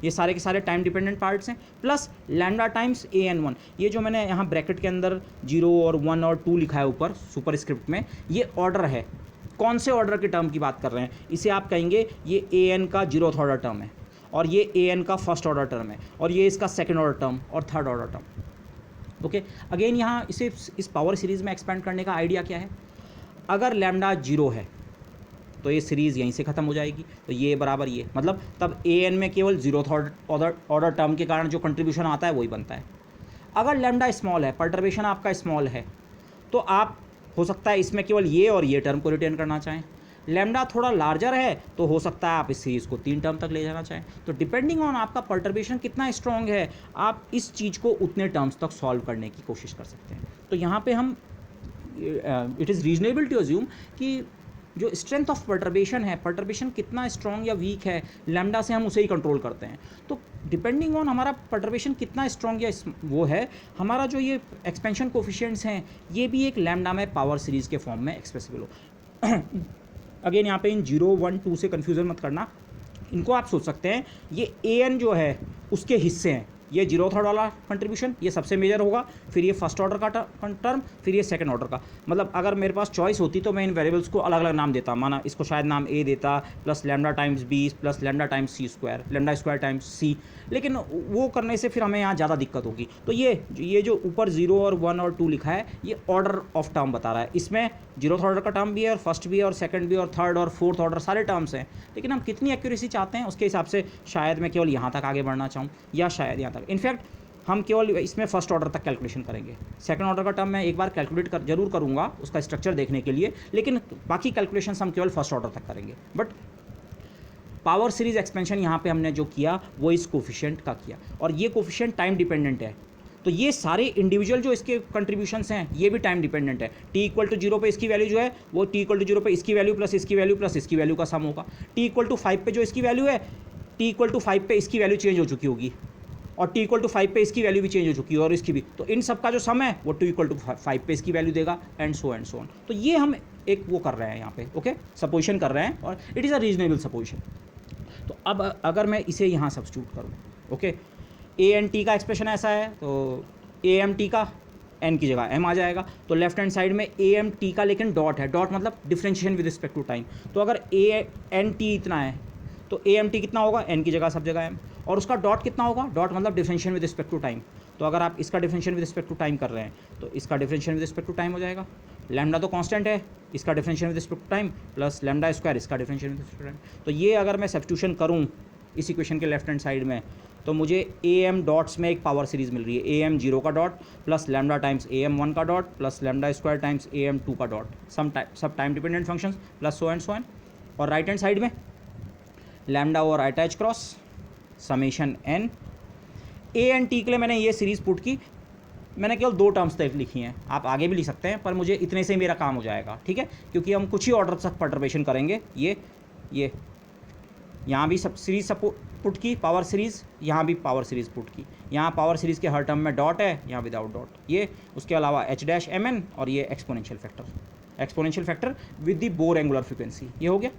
ये सारे के सारे टाइम डिपेंडेंट पार्ट्स हैं, प्लस लैम्डा टाइम्स an1। ये जो मैंने यहाँ ब्रैकेट के अंदर 0 और 1 और 2 लिखा है ऊपर सुपर स्क्रिप्ट में, ये ऑर्डर है। कौन से ऑर्डर के टर्म की बात कर रहे हैं? इसे आप कहेंगे ये an का 0th ऑर्डर टर्म है, और ये an का फर्स्ट ऑर्डर टर्म है, और ये इसका सेकेंड ऑर्डर टर्म और third order term. Okay, again यहाँ इसे इस पावर सीरीज़ में एक्सपेंड करने का आइडिया क्या है? अगर लैम्डा 0 है तो ये सीरीज़ यहीं से ख़त्म हो जाएगी, तो ये बराबर ये, मतलब तब an में केवल 0th ऑर्डर टर्म के कारण जो कंट्रीब्यूशन आता है वही बनता है। अगर लैम्डा स्मॉल है, परटर्बेशन आपका स्मॉल है, तो आप हो सकता है इसमें केवल ये और ये टर्म को रिटेन करना चाहें। लैम्डा थोड़ा लार्जर है तो हो सकता है आप इस सीरीज़ को 3 टर्म तक ले जाना चाहें। तो डिपेंडिंग ऑन आपका परटर्बेशन कितना स्ट्रॉन्ग है, आप इस चीज़ को उतने टर्म्स तक सॉल्व करने की कोशिश कर सकते हैं। तो यहाँ पे हम it is reasonable to assume कि जो स्ट्रेंथ ऑफ परटर्बेशन है, परटर्बेशन कितना स्ट्रॉन्ग या वीक है, लैम्डा से हम उसे ही कंट्रोल करते हैं। तो डिपेंडिंग ऑन हमारा परटर्बेशन कितना स्ट्रॉन्ग या वो है, हमारा जो ये एक्सपेंशन कोफिशिएंट्स हैं ये भी एक लैम्डा में पावर सीरीज़ के फॉर्म में एक्सप्रेसिबल हो। अगेन यहाँ पे इन 0, 1, 2 से कन्फ्यूज़न मत करना, इनको आप सोच सकते हैं ये an जो है उसके हिस्से हैं। ये 0th ऑर्डर वाला कंट्रीब्यूशन ये सबसे मेजर होगा, फिर ये फर्स्ट ऑर्डर का टर्म, फिर ये सेकंड ऑर्डर का। मतलब अगर मेरे पास चॉइस होती तो मैं इन वेरिएबल्स को अलग अलग नाम देता, माना इसको शायद नाम a देता, plus lambda times b plus lambda times c square, lambda square times c, लेकिन वो करने से फिर हमें यहाँ ज़्यादा दिक्कत होगी। तो ये जो ऊपर 0 और 1 और 2 लिखा है ये ऑर्डर ऑफ टर्म बता रहा है। इसमें 0th ऑर्डर का टर्म भी है और फर्स्ट भी है और सेकंड भी और थर्ड और फोर्थ ऑर्डर सारे टर्म्स हैं, लेकिन हम कितनी एक्यूरेसी चाहते हैं उसके हिसाब से शायद मैं केवल यहाँ तक आगे बढ़ना चाहूँ या शायद यहाँ तक। इनफैक्ट हम केवल इसमें फर्स्ट ऑर्डर तक कैलकुलेशन करेंगे, सेकंड ऑर्डर का टर्म मैं एक बार कैलकुलेट जरूर करूँगा उसका स्ट्रक्चर देखने के लिए, लेकिन बाकी कैलकुलेशन हम केवल फर्स्ट ऑर्डर तक करेंगे। बट पावर सीरीज एक्सपेंशन यहाँ पे हमने जो किया वो इस कोफिशिएंट का किया, और ये कोफिशिएंट टाइम डिपेंडेंट है। तो ये सारे इंडिविजुअल जो इसके कंट्रीब्यूशंस हैं ये भी टाइम डिपेंडेंट है। t=0 पे इसकी वैल्यू जो है वो t=0 पे इसकी वैल्यू प्लस इसकी वैल्यू प्लस इसकी वैल्यू का सम होगा। t=5 पे जो इसकी वैल्यू है, t=5 पे इसकी वैल्यू चेंज हो चुकी होगी, और t=5 पे इसकी वैल्यू भी चेंज हो चुकी है और इसकी भी, तो इन सब का जो सम है वो t=5 पे इसकी वैल्यू देगा, एंड सो ऑन। तो ये हम एक वो कर रहे हैं यहाँ पे, ओके, सपोजिशन कर रहे हैं, और it is a reasonable supposition. तो अब अगर मैं इसे यहाँ सब्स्टिट्यूट करूँ, ओके, a&t का एक्सप्रेशन ऐसा है, तो am_t का n की जगह m आ जाएगा। तो लेफ्ट हैंड साइड में am_t का लेकिन डॉट है, डॉट मतलब differentiation with respect to time. तो अगर a&t इतना है तो am_t कितना होगा, n की जगह सब जगह m, और उसका डॉट कितना होगा, डॉट मतलब differentiation with respect to time. तो अगर आप इसका differentiation with respect to time कर रहे हैं तो इसका differentiation with respect to time हो जाएगा। लैम्डा तो कांस्टेंट है, इसका differentiation with respect to time plus lambda square इसका differentiation with respect to time. तो ये अगर मैं सब्स्टिट्यूशन करूँ इस इक्वेशन के लेफ्ट हैंड साइड में, तो मुझे am डॉट्स में एक पावर सीरीज़ मिल रही है, am0 का dot plus lambda times am1 का dot plus lambda square times am2 का डॉट, सब time dependent functions plus so and. और राइट हैंड साइड में लैम्डा और attach cross summation n। a&t के लिए मैंने ये सीरीज़ पुट की, मैंने केवल 2 टर्म्स तक लिखी हैं, आप आगे भी लिख सकते हैं, पर मुझे इतने से मेरा काम हो जाएगा, ठीक है, क्योंकि हम कुछ ही ऑर्डर तक परटर्बेशन करेंगे। ये यहाँ भी सब सीरीज़ पुट की पावर सीरीज़, यहाँ भी पावर सीरीज़ पुट की, यहाँ पावर सीरीज़ के हर टर्म में डॉट है, यहाँ विदाउट डॉट, ये उसके अलावा h'(mn) और ये exponential factor with the Bohr angular frequency, ये हो गया।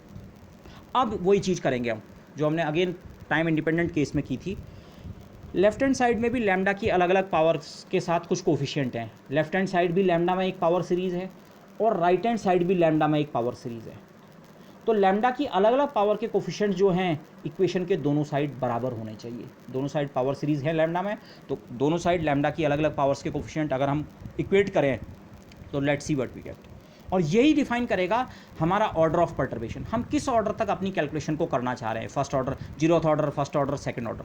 अब वही चीज़ करेंगे हम जो हमने अगेन टाइम इंडिपेंडेंट केस में की थी। लेफ्ट हैंड साइड में भी लैम्डा की अलग अलग पावर्स के साथ कुछ कोफिशिएंट हैं। लेफ्ट हैंड साइड भी लैम्डा में एक पावर सीरीज़ है और राइट हैंड साइड भी लैम्डा में एक पावर सीरीज़ है। तो लैम्डा की अलग अलग पावर के कोफिशिएंट जो हैं इक्वेशन के दोनों साइड बराबर होने चाहिए। दोनों साइड पावर सीरीज़ है लैम्डा में, तो दोनों साइड लैम्डा की अलग अलग पावर्स के कोफिशिएंट अगर हम इक्वेट करें तो let's see what we get. और यही डिफाइन करेगा हमारा ऑर्डर ऑफ परटर्बेशन, हम किस ऑर्डर तक अपनी कैलकुलेशन को करना चाह रहे हैं। First order, 0th order, first order, second order.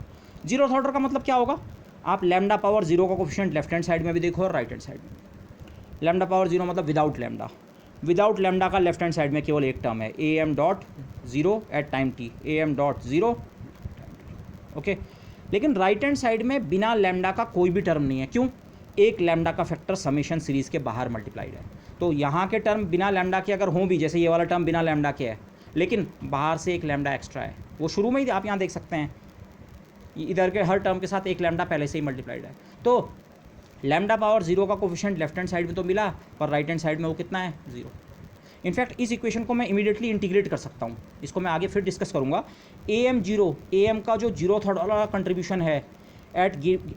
0th order का मतलब क्या होगा, आप लैम्डा पावर 0 का कोफिशिएंट लेफ्ट हैंड साइड में भी देखो और राइट हैंड साइड में। लैम्डा पावर 0 मतलब विदाउट लैम्डा का लेफ्ट हैंड साइड में केवल एक टर्म है, am.0 at time t, am.0, okay. लेकिन राइट हैंड साइड में बिना लैम्डा का कोई भी टर्म नहीं है। क्यों? एक लैम्डा का फैक्टर समेशन सीरीज़ के बाहर मल्टीप्लाइड है। तो यहाँ के टर्म बिना लैम्डा के अगर हों भी, जैसे ये वाला टर्म बिना लैम्डा के है, लेकिन बाहर से एक लैम्डा एक्स्ट्रा है, वो शुरू में ही आप यहाँ देख सकते हैं, इधर के हर टर्म के साथ एक लैम्डा पहले से ही मल्टीप्लाइड है। तो लैम्डा पावर 0 का कोफिशिएंट लेफ्ट हैंड साइड में तो मिला, पर राइट हैंड साइड में वो कितना है, 0। इनफैक्ट इस इक्वेशन को मैं इमीडिएटली इंटीग्रेट कर सकता हूँ, इसको मैं आगे फिर डिस्कस करूँगा। AM का जो 0th ऑर्डर वाला कंट्रीब्यूशन है एट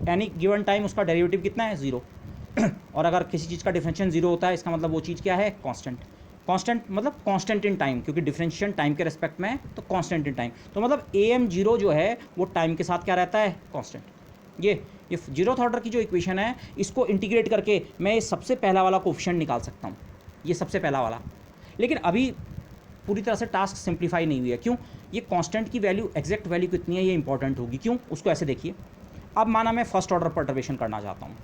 एनी गिवन टाइम, उसका डेरिवेटिव कितना है, 0। और अगर किसी चीज़ का डिफरेंशिएशन 0 होता है, इसका मतलब वो चीज़ क्या है, कांस्टेंट। कांस्टेंट मतलब कांस्टेंट इन टाइम, क्योंकि डिफरेंशिएशन टाइम के रेस्पेक्ट में है, तो कांस्टेंट इन टाइम। तो मतलब AM0 जो है वो टाइम के साथ क्या रहता है, कांस्टेंट। ये 0th ऑर्डर की जो इक्वेशन है, इसको इंटीग्रेट करके मैं ये सबसे पहला वाला कोफिशिएंट निकाल सकता हूँ, ये सबसे पहला वाला। लेकिन अभी पूरी तरह से टास्क सिंप्लीफाई नहीं हुई है। क्यों? ये कांस्टेंट की वैल्यू, एग्जैक्ट वैल्यू कितनी है, ये इंपॉर्टेंट होगी। क्यों? उसको ऐसे देखिए। अब माना मैं फर्स्ट ऑर्डर परटर्बेशन करना चाहता हूँ,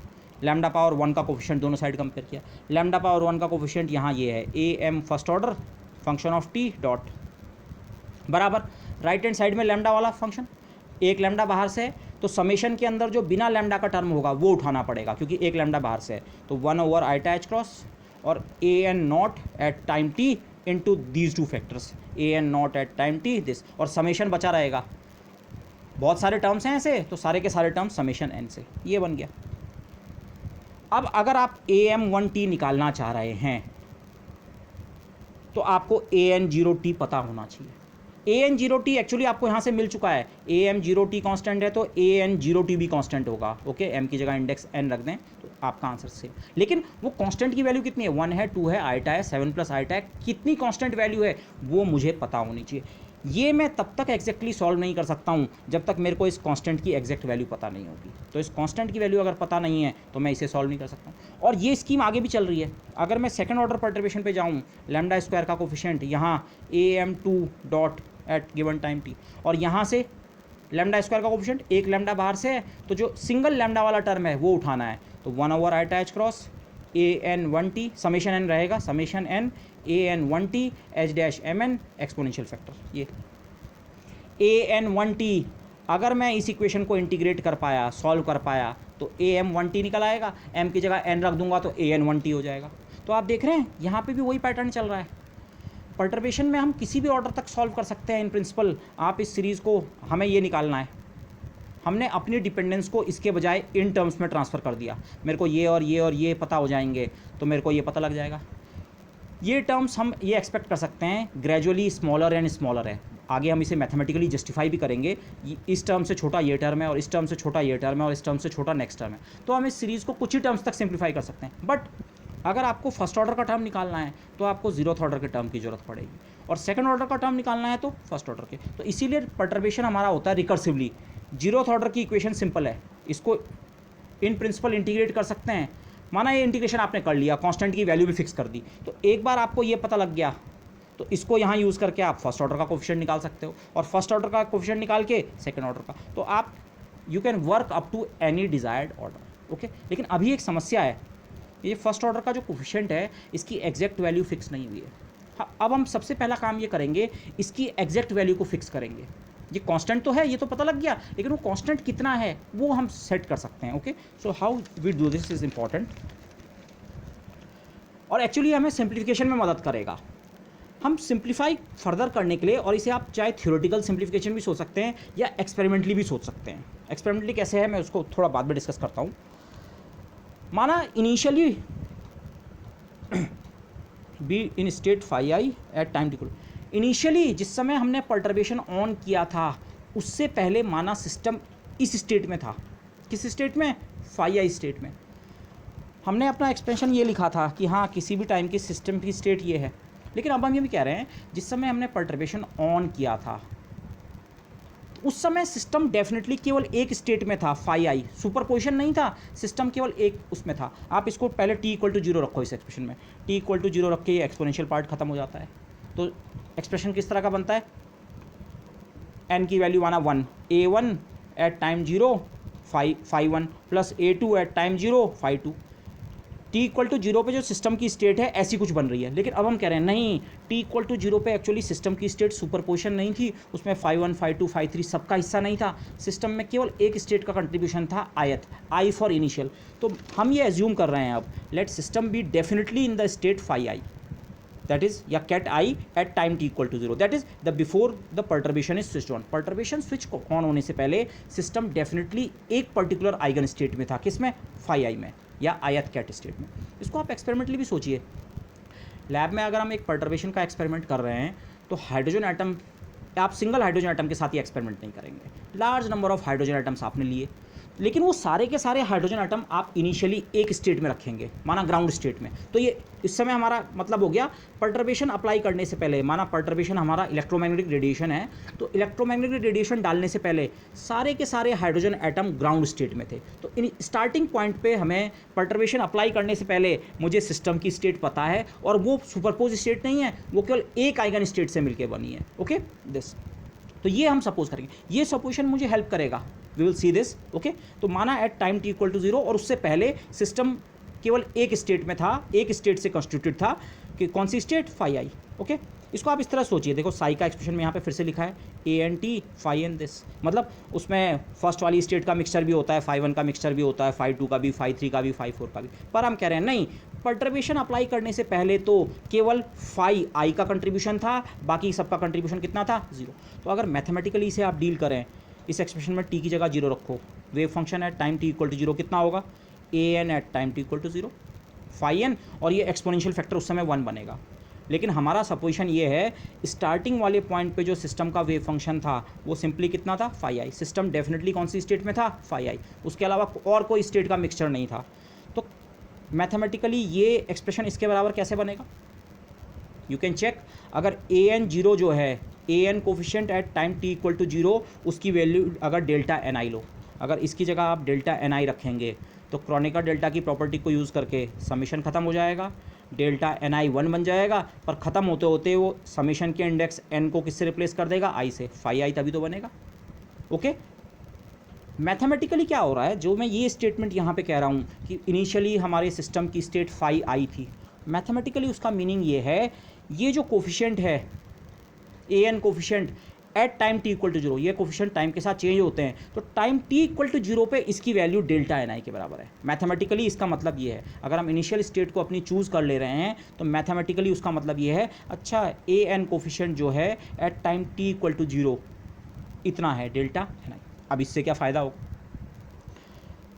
लैम्डा पावर 1 का कोफिशिएंट दोनों साइड कंपेयर किया। लैम्डा पावर 1 का कोफिशिएंट यहाँ ये है, AM first order function of t dot बराबर राइट हैंड साइड में लैम्डा वाला फंक्शन, एक लैम्डा बाहर से है, तो समेशन के अंदर जो बिना लैम्डा का टर्म होगा वो उठाना पड़ेगा, क्योंकि एक लैम्डा बाहर से है। तो 1 ओवर i क्रॉस और AN not at time t into these two factors, AN not at time t this, और समेशन बचा रहेगा। बहुत सारे टर्म्स हैं ऐसे, तो सारे के सारे टर्म्स समेशन n से, ये बन गया। अब अगर आप AM1t निकालना चाह रहे हैं तो आपको AN0t पता होना चाहिए। AN0t एक्चुअली आपको यहाँ से मिल चुका है, AM0t कांस्टेंट है तो AN0t भी कांस्टेंट होगा। ओके, m की जगह इंडेक्स n रख दें तो आपका आंसर सेम। लेकिन वो कांस्टेंट की वैल्यू कितनी है, 1 है, 2 है, आइटा है, 7 प्लस आइटा है, कितनी कांस्टेंट वैल्यू है वो मुझे पता होनी चाहिए। ये मैं तब तक एग्जैक्टली सॉल्व नहीं कर सकता हूँ जब तक मेरे को इस कांस्टेंट की एग्जैक्ट वैल्यू पता नहीं होगी। तो इस कांस्टेंट की वैल्यू अगर पता नहीं है तो मैं इसे सॉल्व नहीं कर सकता हूँ। और ये स्कीम आगे भी चल रही है। अगर मैं सेकंड ऑर्डर परटर्बेशन पे जाऊँ, लैम्डा स्क्वायर का कोफिशिएंट यहाँ AM2 dot at given time t, और यहाँ से लैम्डा स्क्वायर का कोफिशिएंट, एक लैम्डा बाहर से है, तो जो सिंगल लैम्डा वाला टर्म है वो उठाना है। तो 1 over i cross AN1t summation n रहेगा, summation n AN1t h dash mn exponential factor. ये AN1t अगर मैं इस इक्वेशन को इंटीग्रेट कर पाया, सॉल्व कर पाया, तो AM1t निकल आएगा, m की जगह n रख दूंगा तो AN1t हो जाएगा। तो आप देख रहे हैं यहाँ पे भी वही पैटर्न चल रहा है। परटर्बेशन में हम किसी भी ऑर्डर तक सॉल्व कर सकते हैं इन प्रिंसिपल। आप इस सीरीज़ को, हमें ये निकालना है, हमने अपनी डिपेंडेंस को इसके बजाय इन टर्म्स में ट्रांसफ़र कर दिया। मेरे को ये और ये और ये पता हो जाएंगे तो मेरे को ये पता लग जाएगा। ये टर्म्स हम ये एक्सपेक्ट कर सकते हैं ग्रेजुअली स्मॉलर एंड स्मॉलर है। आगे हम इसे मैथमेटिकली जस्टिफाई भी करेंगे, इस टर्म से छोटा ये टर्म है और इस टर्म से छोटा ये टर्म है और इस टर्म से छोटा नेक्स्ट टर्म है। तो हम इस सीरीज़ को कुछ ही टर्म्स तक सिंप्लीफाई कर सकते हैं। बट अगर आपको फर्स्ट ऑर्डर का टर्म निकालना है तो आपको 0th ऑर्डर के टर्म की जरूरत पड़ेगी, और सेकंड ऑर्डर का टर्म निकालना है तो फर्स्ट ऑर्डर के। तो इसीलिए परटर्बेशन हमारा होता है रिकर्सिवली। 0th ऑर्डर की इक्वेशन सिंपल है, इसको इन प्रिंसिपल इंटीग्रेट कर सकते हैं। माना ये इंटीग्रेशन आपने कर लिया, कांस्टेंट की वैल्यू भी फिक्स कर दी, तो एक बार आपको ये पता लग गया तो इसको यहाँ यूज़ करके आप फर्स्ट ऑर्डर का कोफिशिएंट निकाल सकते हो, और फर्स्ट ऑर्डर का कोफिशिएंट निकाल के सेकंड ऑर्डर का, तो आप you can work up to any desired order. Okay, लेकिन अभी एक समस्या है, ये फर्स्ट ऑर्डर का जो कोफिशिएंट है इसकी एग्जैक्ट वैल्यू फिक्स नहीं हुई है। हाँ, अब हम सबसे पहला काम ये करेंगे, इसकी एग्जैक्ट वैल्यू को फिक्स करेंगे। ये कांस्टेंट तो है, ये तो पता लग गया, लेकिन वो कांस्टेंट कितना है वो हम सेट कर सकते हैं। Okay, so how we do this is important, और एक्चुअली हमें सिंप्लीफिकेशन में मदद करेगा। हम सिंप्लीफाई फर्दर करने के लिए, और इसे आप चाहे थ्योरेटिकल सिंप्लीफिकेशन भी सोच सकते हैं या एक्सपेरिमेंटली भी सोच सकते हैं। एक्सपेरिमेंटली कैसे है मैं उसको थोड़ा बाद में डिस्कस करता हूँ। माना initially be in state phi I at time T, initially जिस समय हमने परटर्बेशन ऑन किया था उससे पहले माना सिस्टम इस स्टेट में था। किस स्टेट में? फाई आई स्टेट में। हमने अपना एक्सप्रेशन ये लिखा था कि हाँ किसी भी टाइम की सिस्टम की स्टेट ये है, लेकिन अब हम ये भी कह रहे हैं जिस समय हमने परटर्बेशन ऑन किया था उस समय सिस्टम डेफिनेटली केवल एक स्टेट में था, फाई आई, सुपरपोजिशन नहीं था, सिस्टम केवल एक उसमें था। आप इसको पहले t इक्वल टू 0 रखो इस एक्सप्रेशन में, t इक्वल टू 0 रख के ये एक्सपोनेंशियल पार्ट खत्म हो जाता है। तो एक्सप्रेशन किस तरह का बनता है, n की वैल्यू माना 1, a1 at time 0 phi 1 plus a2 at time 0 phi 2। t equal to 0 पे जो सिस्टम की स्टेट है ऐसी कुछ बन रही है, लेकिन अब हम कह रहे हैं नहीं, t इक्वल टू 0 पे एक्चुअली सिस्टम की स्टेट सुपरपोजिशन नहीं थी, उसमें फाई 1 फाई 2 फाई 3 सबका हिस्सा नहीं था। सिस्टम में केवल एक स्टेट का कंट्रीब्यूशन था, आयत, आई फॉर इनिशियल। तो हम ये एज्यूम कर रहे हैं अब, let system be definitely in the state phi I, that is या ket I at time t equal to 0, that is the before the perturbation is switch on. Perturbation switch को on होने से पहले system definitely एक particular eigen state में था, किसमें? Phi आई में या आयत कैट स्टेट में। इसको आप एक्सपेरिमेंटली भी सोचिए। लैब में अगर हम एक परटर्बेशन का एक्सपेरिमेंट कर रहे हैं तो हाइड्रोजन एटम, आप सिंगल हाइड्रोजन एटम के साथ ही एक्सपेरिमेंट नहीं करेंगे, large number of hydrogen atoms आपने लिए, लेकिन वो सारे के सारे हाइड्रोजन एटम आप इनिशियली एक स्टेट में रखेंगे, माना ग्राउंड स्टेट में। तो ये इस समय हमारा मतलब हो गया परटर्बेशन अप्लाई करने से पहले, माना परटर्बेशन हमारा इलेक्ट्रोमैग्नेटिक रेडिएशन है, तो इलेक्ट्रोमैग्नेटिक रेडिएशन डालने से पहले सारे के सारे हाइड्रोजन एटम ग्राउंड स्टेट में थे। तो इन स्टार्टिंग पॉइंट पे हमें परटर्बेशन अप्लाई करने से पहले मुझे सिस्टम की स्टेट पता है, और वो सुपरपोज स्टेट नहीं है, वो केवल एक आइगन स्टेट से मिलकर बनी है। ओके दिस, तो ये हम सपोज करेंगे, ये सपोजिशन मुझे हेल्प करेगा, we will see this. Okay, तो माना at time T equal to 0, और उससे पहले सिस्टम केवल एक स्टेट में था, एक स्टेट से कॉन्स्टिट्यूटेड था, कि कौन सी स्टेट, फाई आई। ओके, इसको आप इस तरह सोचिए, देखो साई का एक्सप्रेशन में यहाँ पे फिर से लिखा है ए n t phi N this, मतलब उसमें फर्स्ट वाली स्टेट का मिक्सचर भी होता है, फाई 1 का मिक्सचर भी होता है, फाई 2 का भी, फाई 3 का भी, फाई 4 का भी। पर हम कह रहे हैं नहीं, परटर्बेशन अप्लाई करने से पहले तो केवल फाई आई का कंट्रीब्यूशन था, बाकी सबका कंट्रीब्यूशन कितना था, 0। तो अगर मैथमेटिकली इसे आप डील करें, इस एक्सप्रेशन में टी की जगह 0 रखो, wave function at time T equal to 0 कितना होगा, a n at time T equal to 0 phi N, और ये एक्सपोनेंशियल फैक्टर उस समय 1 बनेगा। लेकिन हमारा सपोजिशन ये है, स्टार्टिंग वाले पॉइंट पे जो सिस्टम का वेव फंक्शन था वो सिंपली कितना था, फाई आई। सिस्टम डेफिनेटली कौन सी स्टेट में था, फाई आई, उसके अलावा और कोई स्टेट का मिक्सचर नहीं था। तो मैथमेटिकली ये एक्सप्रेशन इसके बराबर कैसे बनेगा, यू कैन चेक। अगर ए एन 0 जो है, ए n coefficient at time T equal to 0, उसकी वैल्यू अगर डेल्टा एन आई लो, अगर इसकी जगह आप डेल्टा एन आई रखेंगे तो क्रोनिकर डेल्टा की प्रॉपर्टी को यूज़ करके समीशन ख़त्म हो जाएगा, डेल्टा एन आई 1 बन जाएगा, पर ख़त्म होते होते वो समीशन के इंडेक्स एन को किससे रिप्लेस कर देगा, आई से, फाई आई तभी तो बनेगा। ओके, मैथमेटिकली क्या हो रहा है, जो मैं ये स्टेटमेंट यहाँ पे कह रहा हूँ कि इनिशियली हमारे सिस्टम की स्टेट फाई आई थी, मैथमेटिकली उसका मीनिंग ये है, ये जो कोफिशिएंट है ए n coefficient at time T equal to 0, ये कोफिशिएंट टाइम के साथ चेंज होते हैं, तो टाइम टी इक्वल टू 0 पे इसकी वैल्यू डेल्टा एन आई के बराबर है। मैथमेटिकली इसका मतलब ये है, अगर हम इनिशियल स्टेट को अपनी चूज़ कर ले रहे हैं तो मैथमेटिकली उसका मतलब ये है, अच्छा ए एन कोफिशिएंट जो है at time T equal to 0 इतना है, डेल्टा एन आई। अब इससे क्या फ़ायदा होगा,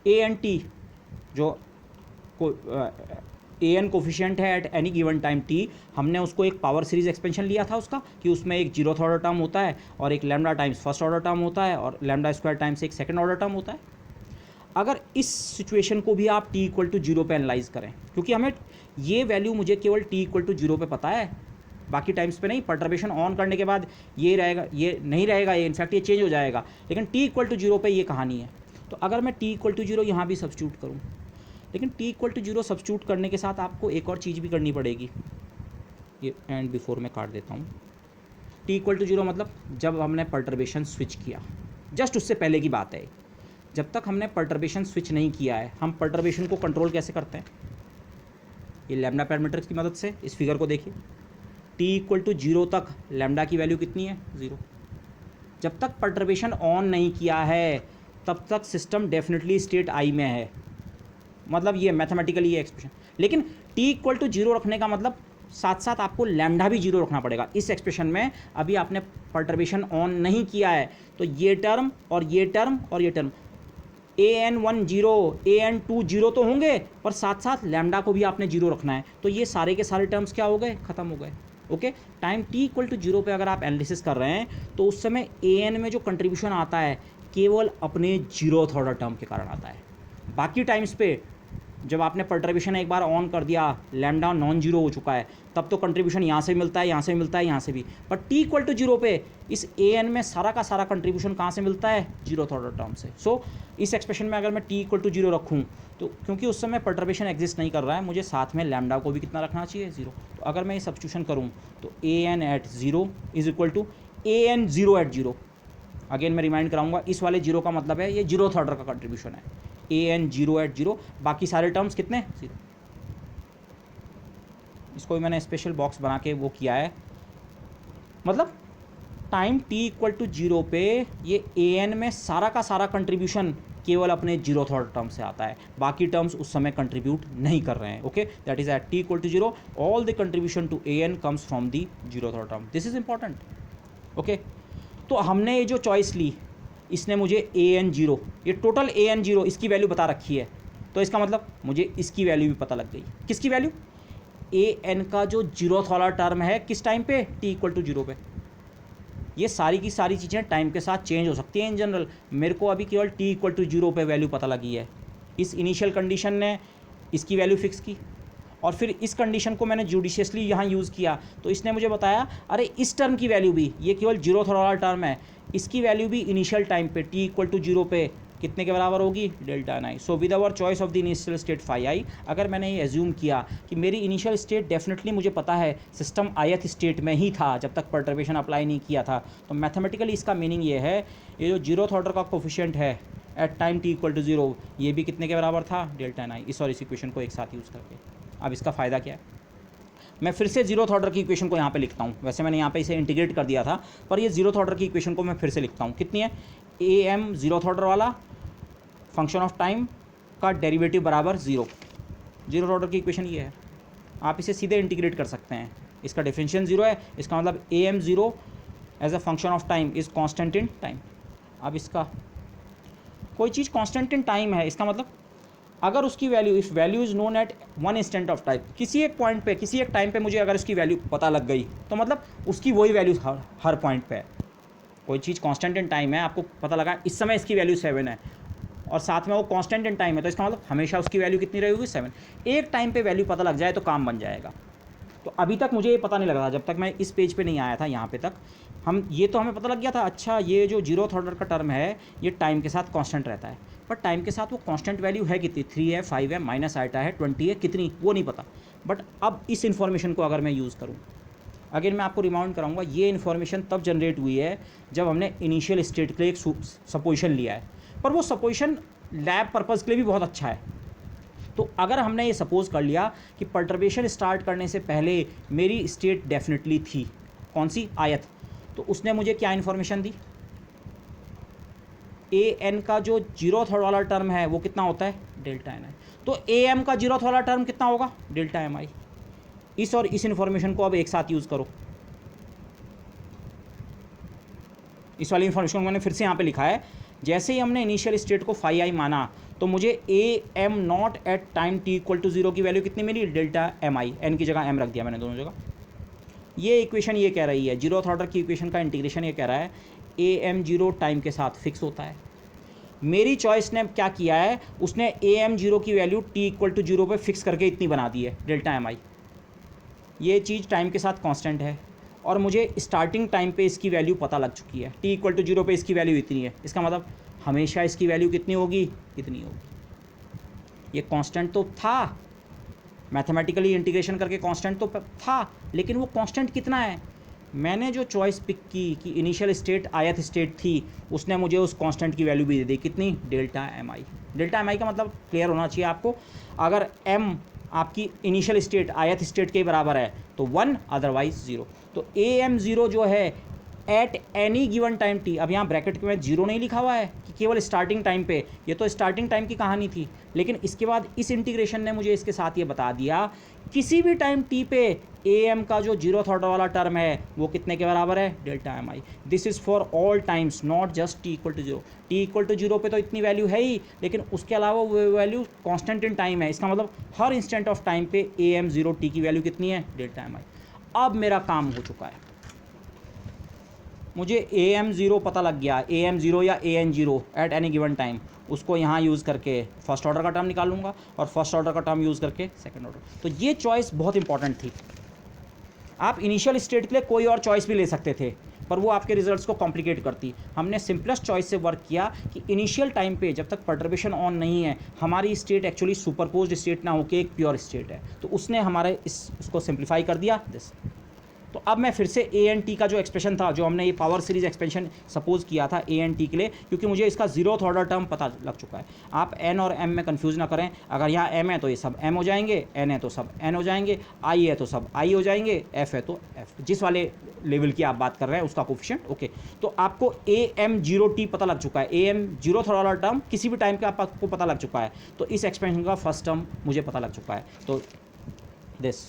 ए एन टी जो ए एन कोफिशिएंट है eight any given time T, हमने उसको एक पावर सीरीज एक्सपेंशन लिया था उसका, कि उसमें एक जीरोथ ऑर्डर टर्म होता है और एक lambda times first order term होता है और लैम्डा स्क्वायर टाइम्स एक सेकंड ऑर्डर टर्म होता है। अगर इस सिचुएशन को भी आप टी इक्वल टू 0 पे एनालाइज करें, क्योंकि हमें ये वैल्यू मुझे केवल टी इक्वल टू 0 पे पता है, बाकी टाइम्स पे नहीं, परटर्बेशन ऑन करने के बाद ये रहेगा, ये नहीं रहेगा, ये इनफैक्ट ये चेंज हो जाएगा, लेकिन टी इक्वल टू 0 पे ये कहानी है। तो अगर मैं टी इक्वल टू 0 यहाँ भी सब्स्टिट्यूट करूँ, लेकिन टी इक्वल टू 0 सब्स्टिट्यूट करने के साथ आपको एक और चीज़ भी करनी पड़ेगी, ये एंड बिफोर मैं काट देता हूँ। टी इक्वल टू 0 मतलब जब हमने परटर्बेशन स्विच किया, जस्ट उससे पहले की बात है। जब तक हमने परटर्बेशन स्विच नहीं किया है, हम परटर्बेशन को कंट्रोल कैसे करते हैं, ये लैम्डा पैरामीटर्स की मदद से। इस फिगर को देखिए, टी इक्वल टू 0 तक लैम्डा की वैल्यू कितनी है, 0। जब तक परटर्बेशन ऑन नहीं किया है तब तक सिस्टम डेफिनेटली स्टेट आई में है, मतलब ये मैथमेटिकली ये एक्सप्रेशन। लेकिन टी इक्वल टू 0 रखने का मतलब साथ साथ आपको लैम्डा भी 0 रखना पड़ेगा। इस एक्सप्रेशन में अभी आपने परटर्बेशन ऑन नहीं किया है, तो ये टर्म और ये टर्म और ये टर्म an1 0 an2 0 तो होंगे, पर साथ साथ लैम्डा को भी आपने 0 रखना है, तो ये सारे के सारे टर्म्स क्या हो गए, ख़त्म हो गए। Okay, time T equal to 0 पे अगर आप एनालिसिस कर रहे हैं तो उस समय an में जो कंट्रीब्यूशन आता है केवल अपने जीरोथ ऑर्डर टर्म के कारण आता है। बाकी टाइम्स पे जब आपने परटर्बेशन एक बार ऑन कर दिया, लैम्डा नॉन जीरो हो चुका है, तब तो कंट्रीब्यूशन यहाँ से भी मिलता है, यहाँ से भी मिलता है, यहाँ से भी। पर टी इक्वल टू 0 पे इस an में सारा का सारा कंट्रीब्यूशन कहाँ से मिलता है, जीरोथ ऑर्डर टर्म से। सो इस एक्सप्रेशन में अगर मैं टी इक्वल टू 0 रखूँ तो क्योंकि उस समय परटर्बेशन एग्जिस्ट नहीं कर रहा है, मुझे साथ में लैम्डा को भी कितना रखना चाहिए, 0। तो अगर मैं ये सब्स्टिट्यूशन करूँ तो an at 0 is equal to an 0 at 0। Again मैं रिमाइंड कराऊंगा, इस वाले 0 का मतलब है ये जीरोथ ऑर्डर का कंट्रीब्यूशन है, an 0 एट 0, बाकी सारे टर्म्स कितने, 0। इसको भी मैंने स्पेशल बॉक्स बना के वो किया है, मतलब टाइम t इक्वल टू 0 पे ये an में सारा का सारा कंट्रीब्यूशन केवल अपने जीरोथ ऑर्डर टर्म से आता है, बाकी टर्म्स उस समय कंट्रीब्यूट नहीं कर रहे हैं। Okay, that is at t equal to 0 all the contribution to an comes from the zeroth order term. This is important. Okay, तो हमने ये जो चॉइस ली, इसने मुझे an 0, ये टोटल an 0 इसकी वैल्यू बता रखी है, तो इसका मतलब मुझे इसकी वैल्यू भी पता लग गई। किसकी वैल्यू, ए एन का जो जीरोथ वाला टर्म है किस टाइम पे, टी इक्वल टू जीरो पे। ये सारी की सारी चीज़ें टाइम के साथ चेंज हो सकती हैं इन जनरल। मेरे को अभी केवल टी इक्वल टू जीरो पे वैल्यू पता लगी है, इस इनिशियल कंडीशन ने इसकी वैल्यू फिक्स की और फिर इस कंडीशन को मैंने जुडिशियसली यहाँ यूज़ किया तो इसने मुझे बताया अरे इस टर्म की वैल्यू भी, ये केवल जीरो वाला टर्म है, इसकी वैल्यू भी इनिशियल टाइम पे टी इक्वल टू जीरो पे कितने के बराबर होगी, delta n I. So with our choice of the initial state phi I, अगर मैंने ये एज्यूम किया कि मेरी इनिशियल स्टेट डेफिनेटली मुझे पता है सिस्टम ith स्टेट में ही था जब तक पर्टर्बेशन अप्लाई नहीं किया था, तो मैथमेटिकली इसका मीनिंग ये है ये जो जीरोथ ऑर्डर का कोफिशिएंट है at time T equal to zero, ये भी कितने के बराबर था, डेल्टा एन आई। इस और इस इक्वेशन को एक साथ यूज़ करके अब इसका फ़ायदा क्या है, मैं फिर से जीरोथ ऑर्डर की इक्वेशन को यहाँ पे लिखता हूँ। वैसे मैंने यहाँ पे इसे इंटीग्रेट कर दिया था, पर ये जीरोथ ऑर्डर की इक्वेशन को मैं फिर से लिखता हूँ। कितनी है, ए एम जीरोथ ऑर्डर वाला फंक्शन ऑफ टाइम का डेरिवेटिव बराबर ज़ीरो। जीरोथ ऑर्डर की इक्वेशन ये है, आप इसे सीधे इंटीग्रेट कर सकते हैं। इसका डिफरेंशियल जीरो है, इसका मतलब A M zero as a function of time is constant in time. अब इसका कोई चीज़ कॉन्स्टेंट इन टाइम है, इसका मतलब अगर उसकी value, if value is known at one instant of time, किसी एक पॉइंट पे किसी एक टाइम पे मुझे अगर उसकी वैल्यू पता लग गई तो मतलब उसकी वही वैल्यू हर पॉइंट पे है। कोई चीज़ कांस्टेंट इन टाइम है, आपको पता लगा इस समय इसकी वैल्यू 7 है और साथ में वो कांस्टेंट इन टाइम है, तो इसका मतलब हमेशा उसकी वैल्यू कितनी रहेगी, 7। एक टाइम पे वैल्यू पता लग जाए तो काम बन जाएगा। तो अभी तक मुझे ये पता नहीं लगा था जब तक मैं इस पेज पे नहीं आया था, यहाँ पे तक हम ये तो हमें पता लग गया था अच्छा ये जो जीरोथ ऑर्डर का टर्म है ये टाइम के साथ कांस्टेंट रहता है, पर टाइम के साथ वो कांस्टेंट वैल्यू है कितनी, 3 है, 5 है, माइनस आइटा है, 20 है, कितनी वो नहीं पता। बट अब इस इन्फॉर्मेशन को अगर मैं यूज़ करूँ, अगेन मैं आपको रिमाउंड कराऊंगा, ये इन्फॉर्मेशन तब जनरेट हुई है जब हमने इनिशियल स्टेट के लिए एक सपोजिशन लिया है, पर वो सपोजिशन लैब पर्पज़ के लिए भी बहुत अच्छा है। तो अगर हमने ये सपोज़ कर लिया कि पर्टर्बेशन स्टार्ट करने से पहले मेरी स्टेट डेफिनेटली थी, कौन सी, आयत, तो उसने मुझे क्या इन्फॉर्मेशन दी, ए एन का जो जीरोथ वाला टर्म है वो कितना होता है, डेल्टा एन आई। तो ए एम का जीरोथ वाला टर्म कितना होगा, डेल्टा एम आई। इस और इस इन्फॉर्मेशन को अब एक साथ यूज़ करो। इस वाली इन्फॉर्मेशन को मैंने फिर से यहाँ पे लिखा है, जैसे ही हमने इनिशियल स्टेट को फाई आई माना तो मुझे A M not at time T equal to zero की वैल्यू कितनी मिली, डेल्टा एम आई। एन की जगह एम रख दिया मैंने दोनों जगह। ये इक्वेशन ये कह रही है, जीरोथ ऑर्डर की इक्वेशन का इंटीग्रेशन ये कह रहा है ए एम जीरो टाइम के साथ फिक्स होता है। मेरी चॉइस ने क्या किया है, उसने ए एम जीरो की value T equal to zero पर फिक्स करके इतनी बना दी है, डेल्टा एम आई। ये चीज़ टाइम के साथ कांस्टेंट है और मुझे स्टार्टिंग टाइम पे इसकी वैल्यू पता लग चुकी है, टी इक्वल टू जीरो पे इसकी वैल्यू इतनी है, इसका मतलब हमेशा इसकी वैल्यू कितनी होगी, इतनी होगी। ये कांस्टेंट तो था, मैथमेटिकली इंटीग्रेशन करके कांस्टेंट तो था, लेकिन वो कांस्टेंट कितना है, मैंने जो चॉइस पिक की कि इनिशियल स्टेट आयत स्टेट थी, उसने मुझे उस कांस्टेंट की वैल्यू भी दे दी, कितनी, डेल्टा एम आई। डेल्टा एम आई का मतलब क्लियर होना चाहिए आपको, अगर एम आपकी इनिशियल स्टेट आयत स्टेट के बराबर है तो 1, अदरवाइज 0। तो ए एम ज़ीरो जो है eight any given time T, अब यहाँ ब्रैकेट में जीरो नहीं लिखा हुआ है कि केवल स्टार्टिंग टाइम पे, ये तो स्टार्टिंग टाइम की कहानी थी, लेकिन इसके बाद इस इंटीग्रेशन ने मुझे इसके साथ ये बता दिया किसी भी टाइम टी पे ए एम का जो जीरोथ ऑर्डर वाला टर्म है वो कितने के बराबर है, delta M I. This is for all times, not just T equal to zero. T equal to zero पे तो इतनी वैल्यू है ही, लेकिन उसके अलावा वो वैल्यू कॉन्स्टेंट इन टाइम है, इसका मतलब हर इंस्टेंट ऑफ टाइम पे ए एम जीरो टी की वैल्यू कितनी है, डेल्टा एम आई। अब मेरा काम हो चुका है, मुझे ए एम ज़ीरो पता लग गया, ए एम ज़ीरो या a n zero at any given time, उसको यहाँ यूज़ करके फर्स्ट ऑर्डर का टर्म निकालूंगा और फर्स्ट ऑर्डर का टर्म यूज़ करके सेकंड ऑर्डर। तो ये चॉइस बहुत इंपॉर्टेंट थी। आप इनिशियल स्टेट के लिए कोई और चॉइस भी ले सकते थे, पर वो आपके रिजल्ट्स को कॉम्प्लिकेट करती। हमने सिंपलेस्ट चॉइस से वर्क किया कि इनिशियल टाइम पे जब तक पर्टर्बेशन ऑन नहीं है, हमारी स्टेट एक्चुअली सुपरपोज्ड स्टेट ना होकर एक प्योर स्टेट है, तो उसने हमारे उसको सिंप्लीफाई कर दिया दिस। तो अब मैं फिर से ए एन टी का जो एक्सप्रेशन था, जो हमने ये पावर सीरीज एक्सपेंशन सपोज किया था ए एन टी के लिए, क्योंकि मुझे इसका जीरोथ ऑर्डर टर्म पता लग चुका है। आप एन और एम में कंफ्यूज ना करें, अगर यहाँ एम है तो ये सब एम हो जाएंगे, एन है तो सब एन हो जाएंगे, आई है तो सब आई हो जाएंगे, एफ है तो एफ, जिस वाले लेवल की आप बात कर रहे हैं उसका कोफिशिएंट। ओके, तो आपको ए एम जीरो टी पता लग चुका है, ए एम जीरोथ वाला टर्म किसी भी टाइम पे आपको पता लग चुका है, तो इस एक्सपेंशन का फर्स्ट टर्म मुझे पता लग चुका है। तो दिस,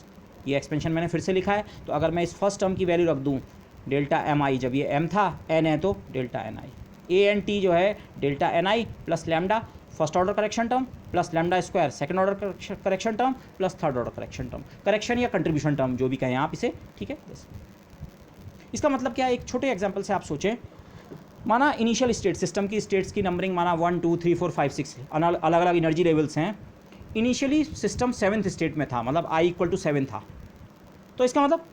ये एक्सपेंशन मैंने फिर से लिखा है। तो अगर मैं इस फर्स्ट टर्म की वैल्यू रख दूं डेल्टा एम आई, जब ये एम था, एन है तो delta n I, a n t जो है delta n I plus lambda, first order correction term plus lambda square second order correction term plus third order correction term, correction या contribution term जो भी कहें आप इसे, ठीक है। इसका मतलब क्या है, एक छोटे एग्जांपल से आप सोचें, माना इनिशियल स्टेट, सिस्टम की स्टेट्स की नंबरिंग माना 1 2 3 4 5 6 अलग अलग एनर्जी लेवल्स हैं। इनिशियली सिस्टम 7th स्टेट में था, मतलब I = 7 था। तो इसका मतलब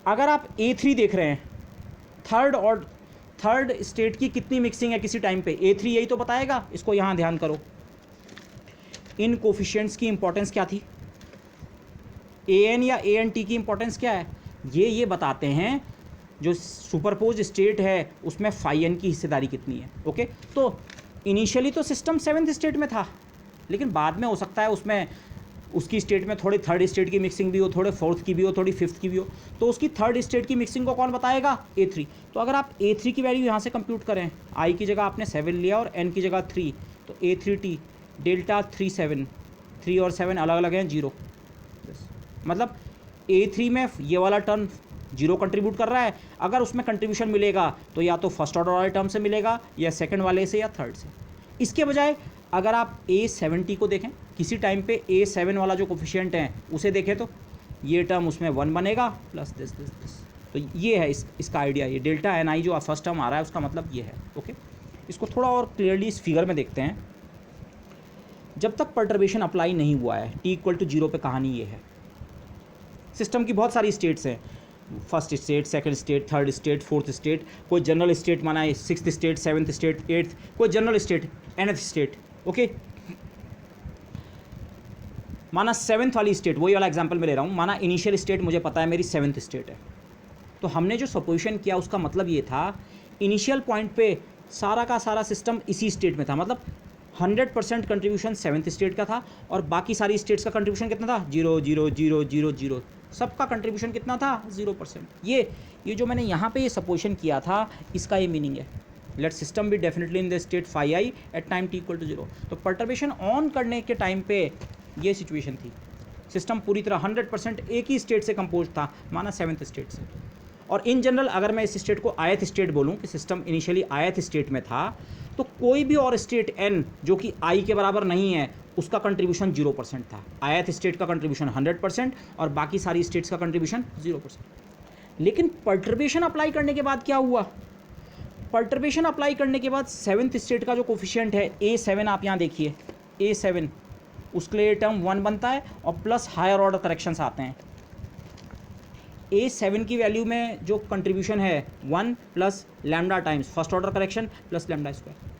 अगर आप A3 देख रहे हैं, थर्ड स्टेट की कितनी मिक्सिंग है किसी टाइम पे, A3 यही तो बताएगा। इसको यहाँ ध्यान करो, इन कोफिशिएंट्स की इंपॉर्टेंस क्या थी, AN या ANT की इंपॉर्टेंस क्या है, ये बताते हैं जो सुपरपोज स्टेट है उसमें φn की हिस्सेदारी कितनी है। ओके, तो इनिशियली तो सिस्टम 7th स्टेट में था, लेकिन बाद में हो सकता है उसमें उसकी स्टेट में थोड़ी थर्ड स्टेट की मिक्सिंग भी हो, थोड़े फोर्थ की भी हो, थोड़ी फिफ्थ की भी हो, तो उसकी थर्ड स्टेट की मिक्सिंग को कौन बताएगा, A3। तो अगर आप A3 की वैल्यू यहाँ से कंप्यूट करें, I की जगह आपने 7 लिया और N की जगह 3, तो A3T डेल्टा 3 7, 3 और 7 अलग अलग हैं 0, मतलब A3 में ये वाला टर्म 0 कंट्रीब्यूट कर रहा है। अगर उसमें कंट्रीब्यूशन मिलेगा तो या तो फर्स्ट ऑर्डर वाले टर्म से मिलेगा या सेकंड वाले से या थर्ड से। इसके बजाय अगर आप A70 को देखें, किसी टाइम पे A7 वाला जो कोफिशिएंट है उसे देखें, तो ये टर्म उसमें 1 बनेगा प्लस दिस। तो ये है इसका आइडिया, ये डेल्टा NI जो फर्स्ट टर्म आ रहा है उसका मतलब ये है। ओके, इसको थोड़ा और क्लियरली इस फिगर में देखते हैं। जब तक पर्टर्बेशन अप्लाई नहीं हुआ है, T = 0 पे कहानी ये है। सिस्टम की बहुत सारी स्टेट्स हैं, first state, second state, third state, fourth state, कोई जनरल स्टेट माना है 6th state, 7th state, 8th, कोई general state, nth state. Okay, माना 7th वाली स्टेट, वही वाला एग्जांपल मैं ले रहा हूँ, माना इनिशियल स्टेट मुझे पता है मेरी 7th स्टेट है, तो हमने जो सपोजिशन किया उसका मतलब ये था इनिशियल पॉइंट पे सारा का सारा सिस्टम इसी स्टेट में था, मतलब 100% कंट्रीब्यूशन 7th स्टेट का था और बाकी सारी स्टेट्स का कंट्रीब्यूशन कितना था, 0 0 0 0 0, सबका कंट्रीब्यूशन कितना था, 0%। ये जो मैंने यहाँ पे ये सपोजिशन किया था, इसका ये मीनिंग है, let system be definitely in the state phi I at time T = 0। तो पर्टर्बेशन ऑन करने के टाइम पे ये सिचुएशन थी, सिस्टम पूरी तरह 100% एक ही स्टेट से कंपोज था, माना 7th स्टेट से। और इन जनरल अगर मैं इस स्टेट को ith स्टेट बोलूँ कि सिस्टम इनिशियली ith स्टेट में था, तो कोई भी और स्टेट n जो कि I के बराबर नहीं है उसका कंट्रीब्यूशन 0% था। ith स्टेट का कंट्रीब्यूशन 100% और बाकी सारी स्टेट्स का कंट्रीब्यूशन 0%। लेकिन पर्टर्बेशन अप्लाई करने के बाद क्या हुआ, पर्टर्बेशन अप्लाई करने के बाद 7th स्टेट का जो कोफिशिएंट है A7, आप यहाँ देखिए A7, उसके लिए टर्म 1 बनता है और प्लस हायर ऑर्डर करेक्शंस आते हैं। A7 की वैल्यू में जो कंट्रीब्यूशन है 1 plus lambda times first order correction plus lambda square.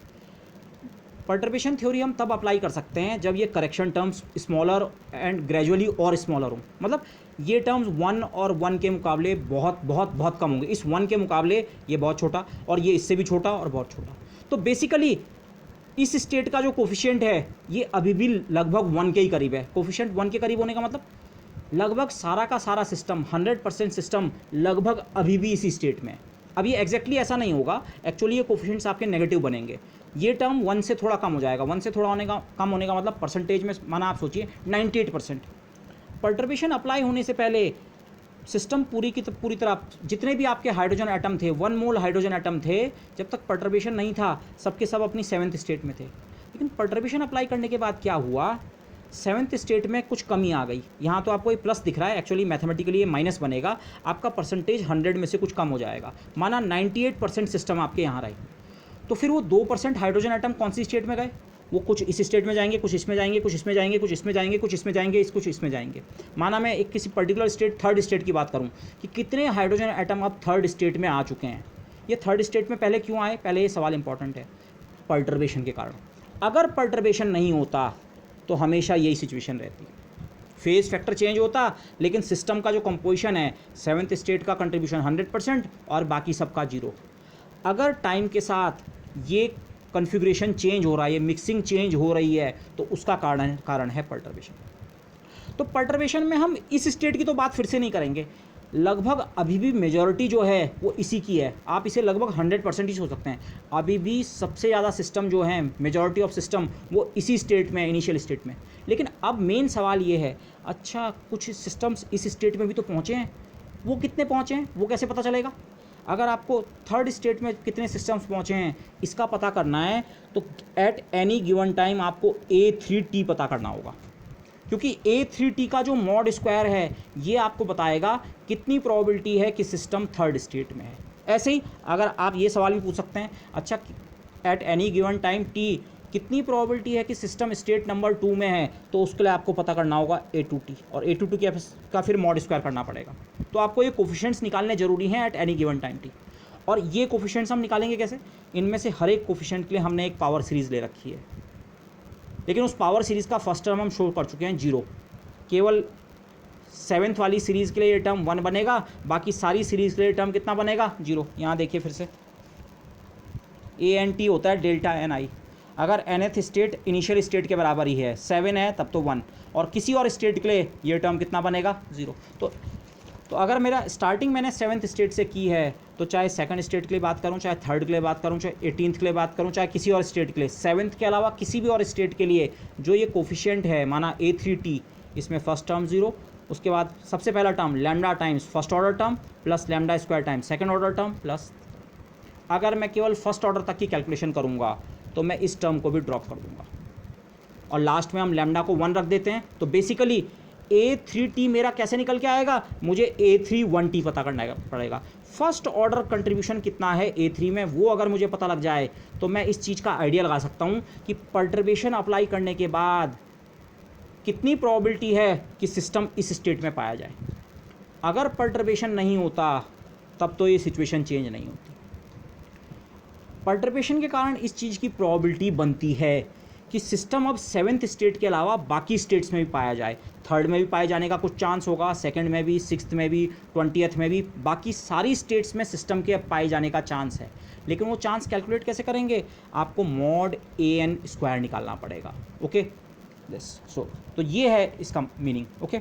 Perturbation theory हम तब अप्लाई कर सकते हैं जब ये correction terms smaller and gradually और स्मॉलर हों, मतलब ये टर्म्स 1 और 1 के मुकाबले बहुत बहुत बहुत कम होंगे। इस 1 के मुकाबले ये बहुत छोटा और ये इससे भी छोटा और बहुत छोटा। तो बेसिकली इस स्टेट का जो कोफिशिएंट है ये अभी भी लगभग 1 के ही करीब है। कोफिशिएंट 1 के करीब होने का मतलब लगभग सारा का सारा सिस्टम 100% सिस्टम लगभग अभी भी इसी स्टेट में है। अब ये एग्जैक्टली ऐसा नहीं होगा, एक्चुअली ये कोफिशिएंट्स आपके नेगेटिव बनेंगे। ये टर्म 1 से थोड़ा कम हो जाएगा, 1 से थोड़ा कम होने का मतलब परसेंटेज में माना आप सोचिए 98%। पर्टर्बेशन अप्लाई होने से पहले सिस्टम पूरी तरह जितने भी आपके हाइड्रोजन एटम थे, 1 मोल हाइड्रोजन एटम थे, जब तक पर्टर्बेशन नहीं था सबके सब अपनी 7th स्टेट में थे। लेकिन पर्टर्बेशन अप्लाई करने के बाद क्या हुआ, 7th स्टेट में कुछ कमी आ गई। यहाँ तो आपको ये प्लस दिख रहा है, एक्चुअली मैथमेटिकली ये माइनस बनेगा, आपका परसेंटेज 100 में से कुछ कम हो जाएगा। माना 98% सिस्टम आपके यहाँ रहे, तो फिर वो 2% हाइड्रोजन एटम कौन सी स्टेट में गए, वो कुछ इस स्टेट में जाएंगे, कुछ इसमें जाएंगे, कुछ इसमें जाएंगे, कुछ इसमें जाएंगे, कुछ इसमें जाएंगे, कुछ इसमें जाएंगे। माना मैं एक किसी पर्टिकुलर स्टेट थर्ड स्टेट की बात करूँ कि कितने हाइड्रोजन एटम अब थर्ड स्टेट में आ चुके हैं। ये थर्ड स्टेट में पहले क्यों आए, पहले ये सवाल इंपॉर्टेंट है, पर्टर्बेशन के कारण। अगर पर्टर्बेशन नहीं होता तो हमेशा यही सिचुएशन रहती, फेज फैक्टर चेंज होता, लेकिन सिस्टम का जो कंपोजिशन है 7th स्टेट का कंट्रीब्यूशन 100% और बाकी सबका 0। अगर टाइम के साथ ये कॉन्फ़िगरेशन चेंज हो रहा है, ये मिक्सिंग चेंज हो रही है, तो उसका कारण है पर्टर्बेशन। तो पर्टर्बेशन में हम इस स्टेट की तो बात फिर से नहीं करेंगे, लगभग अभी भी मेजॉरिटी जो है वो इसी की है। आप इसे लगभग 100% ही सोच सकते हैं, अभी भी सबसे ज़्यादा सिस्टम जो है, मेजॉरिटी ऑफ सिस्टम वो इसी स्टेट में है, इनिशियल स्टेट में। लेकिन अब मेन सवाल ये है, अच्छा कुछ सिस्टम्स इस स्टेट में भी तो पहुँचे हैं, वो कितने पहुँचे हैं, वो कैसे पता चलेगा। अगर आपको थर्ड स्टेट में कितने सिस्टम्स पहुँचे हैं इसका पता करना है तो एट एनी गिवन टाइम आपको A3T पता करना होगा, क्योंकि A3T का जो मॉड स्क्वायर है ये आपको बताएगा कितनी प्रोबेबिलिटी है कि सिस्टम थर्ड स्टेट में है। ऐसे ही अगर आप ये सवाल भी पूछ सकते हैं, अच्छा eight any given time T कितनी प्रोबेबिलिटी है कि सिस्टम स्टेट नंबर 2 में है, तो उसके लिए आपको पता करना होगा A2T, और A2T का फिर मॉड स्क्वायर करना पड़ेगा। तो आपको ये कोफिशिएंट्स निकालने ज़रूरी हैं eight any given time T। और ये कोफिशिएंट्स हम निकालेंगे कैसे? इनमें से हर एक कोफिशिएंट के लिए हमने एक पावर सीरीज़ ले रखी है, लेकिन उस पावर सीरीज़ का फर्स्ट टर्म हम शो कर चुके हैं 0। केवल 7th वाली सीरीज़ के लिए ये टर्म 1 बनेगा, बाकी सारी सीरीज़ के लिए टर्म कितना बनेगा? 0। यहाँ देखिए फिर से ANT होता है डेल्टा NI। अगर nth स्टेट इनिशियल स्टेट के बराबर ही है, 7 है तब तो 1, और किसी और स्टेट के लिए ये टर्म कितना बनेगा? 0। तो अगर मेरा स्टार्टिंग मैंने 7th स्टेट से की है तो चाहे सेकंड स्टेट के लिए बात करूं, चाहे थर्ड के लिए बात करूं, चाहे 18th के लिए बात करूं, चाहे किसी और स्टेट के लिए, 7th के अलावा किसी भी और स्टेट के लिए जो ये कोफिशिएंट है माना A3T, इसमें फर्स्ट टर्म 0, उसके बाद सबसे पहला term lambda times first order term plus lambda square times second order term plus, अगर मैं केवल फर्स्ट ऑर्डर तक की कैलकुलेशन करूँगा तो मैं इस टर्म को भी ड्रॉप कर दूंगा और लास्ट में हम लैम्डा को 1 रख देते हैं। तो बेसिकली A3T मेरा कैसे निकल के आएगा? मुझे A31T पता करना पड़ेगा। फर्स्ट ऑर्डर कंट्रीब्यूशन कितना है A3 में, वो अगर मुझे पता लग जाए तो मैं इस चीज़ का आइडिया लगा सकता हूँ कि पर्टर्बेशन अप्लाई करने के बाद कितनी प्रोबेबिलिटी है कि सिस्टम इस स्टेट में पाया जाए। अगर पर्टर्बेशन नहीं होता तब तो ये सिचुएशन चेंज नहीं होती। पर्टर्बेशन के कारण इस चीज़ की प्रोबेबिलिटी बनती है कि सिस्टम अब 7th स्टेट के अलावा बाकी स्टेट्स में भी पाया जाए। थर्ड में भी पाए जाने का कुछ चांस होगा, सेकंड में भी, 6th में भी, 20th में भी, बाकी सारी स्टेट्स में सिस्टम के पाए जाने का चांस है। लेकिन वो चांस कैलकुलेट कैसे करेंगे? आपको मॉड AN स्क्वायर निकालना पड़ेगा। ओके तो ये है इसका मीनिंग। ओके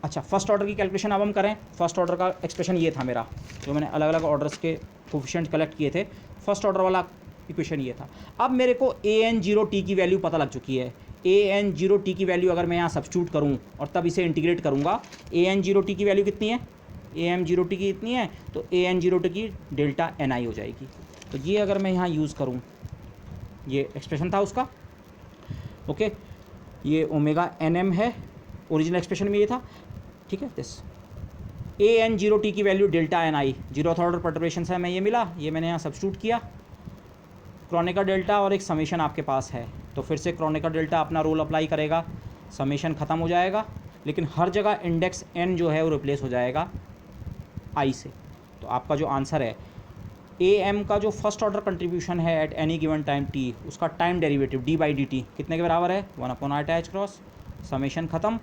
अच्छा, फर्स्ट ऑर्डर की कैलकुलेशन अब हम करें। फर्स्ट ऑर्डर का एक्सप्रेशन ये था मेरा, जो मैंने अलग अलग ऑर्डर्स के कोफिशिएंट कलेक्ट किए थे। फर्स्ट ऑर्डर वाला इक्वेशन ये था। अब मेरे को AN0T की वैल्यू पता लग चुकी है। AN0T की वैल्यू अगर मैं यहाँ सब्स्टिट्यूट करूँ और तब इसे इंटीग्रेट करूँगा, AN0T की वैल्यू कितनी है? AM0T की इतनी है, तो AN0T की डेल्टा NI हो जाएगी। तो ये अगर मैं यहाँ यूज़ करूँ, ये एक्सप्रेशन था उसका। ओके ये ओमेगा NM है, ओरिजिनल एक्सप्रेशन में ये था। ठीक है, दिस AN0T की value delta NI, 0th order perturbation है, मैं ये मिला, ये मैंने यहाँ सब्स्टिट्यूट किया। क्रोनेकर डेल्टा और एक समेशन आपके पास है, तो फिर से क्रोनेकर डेल्टा अपना रोल अप्लाई करेगा, समेशन ख़त्म हो जाएगा, लेकिन हर जगह इंडेक्स n जो है वो रिप्लेस हो जाएगा I से। तो आपका जो आंसर है AM का जो फर्स्ट ऑर्डर कंट्रीब्यूशन है eight any given time T, उसका टाइम डेरिवेटिव d/dt कितने के बराबर है? 1/i क्रॉस, समेशन ख़त्म,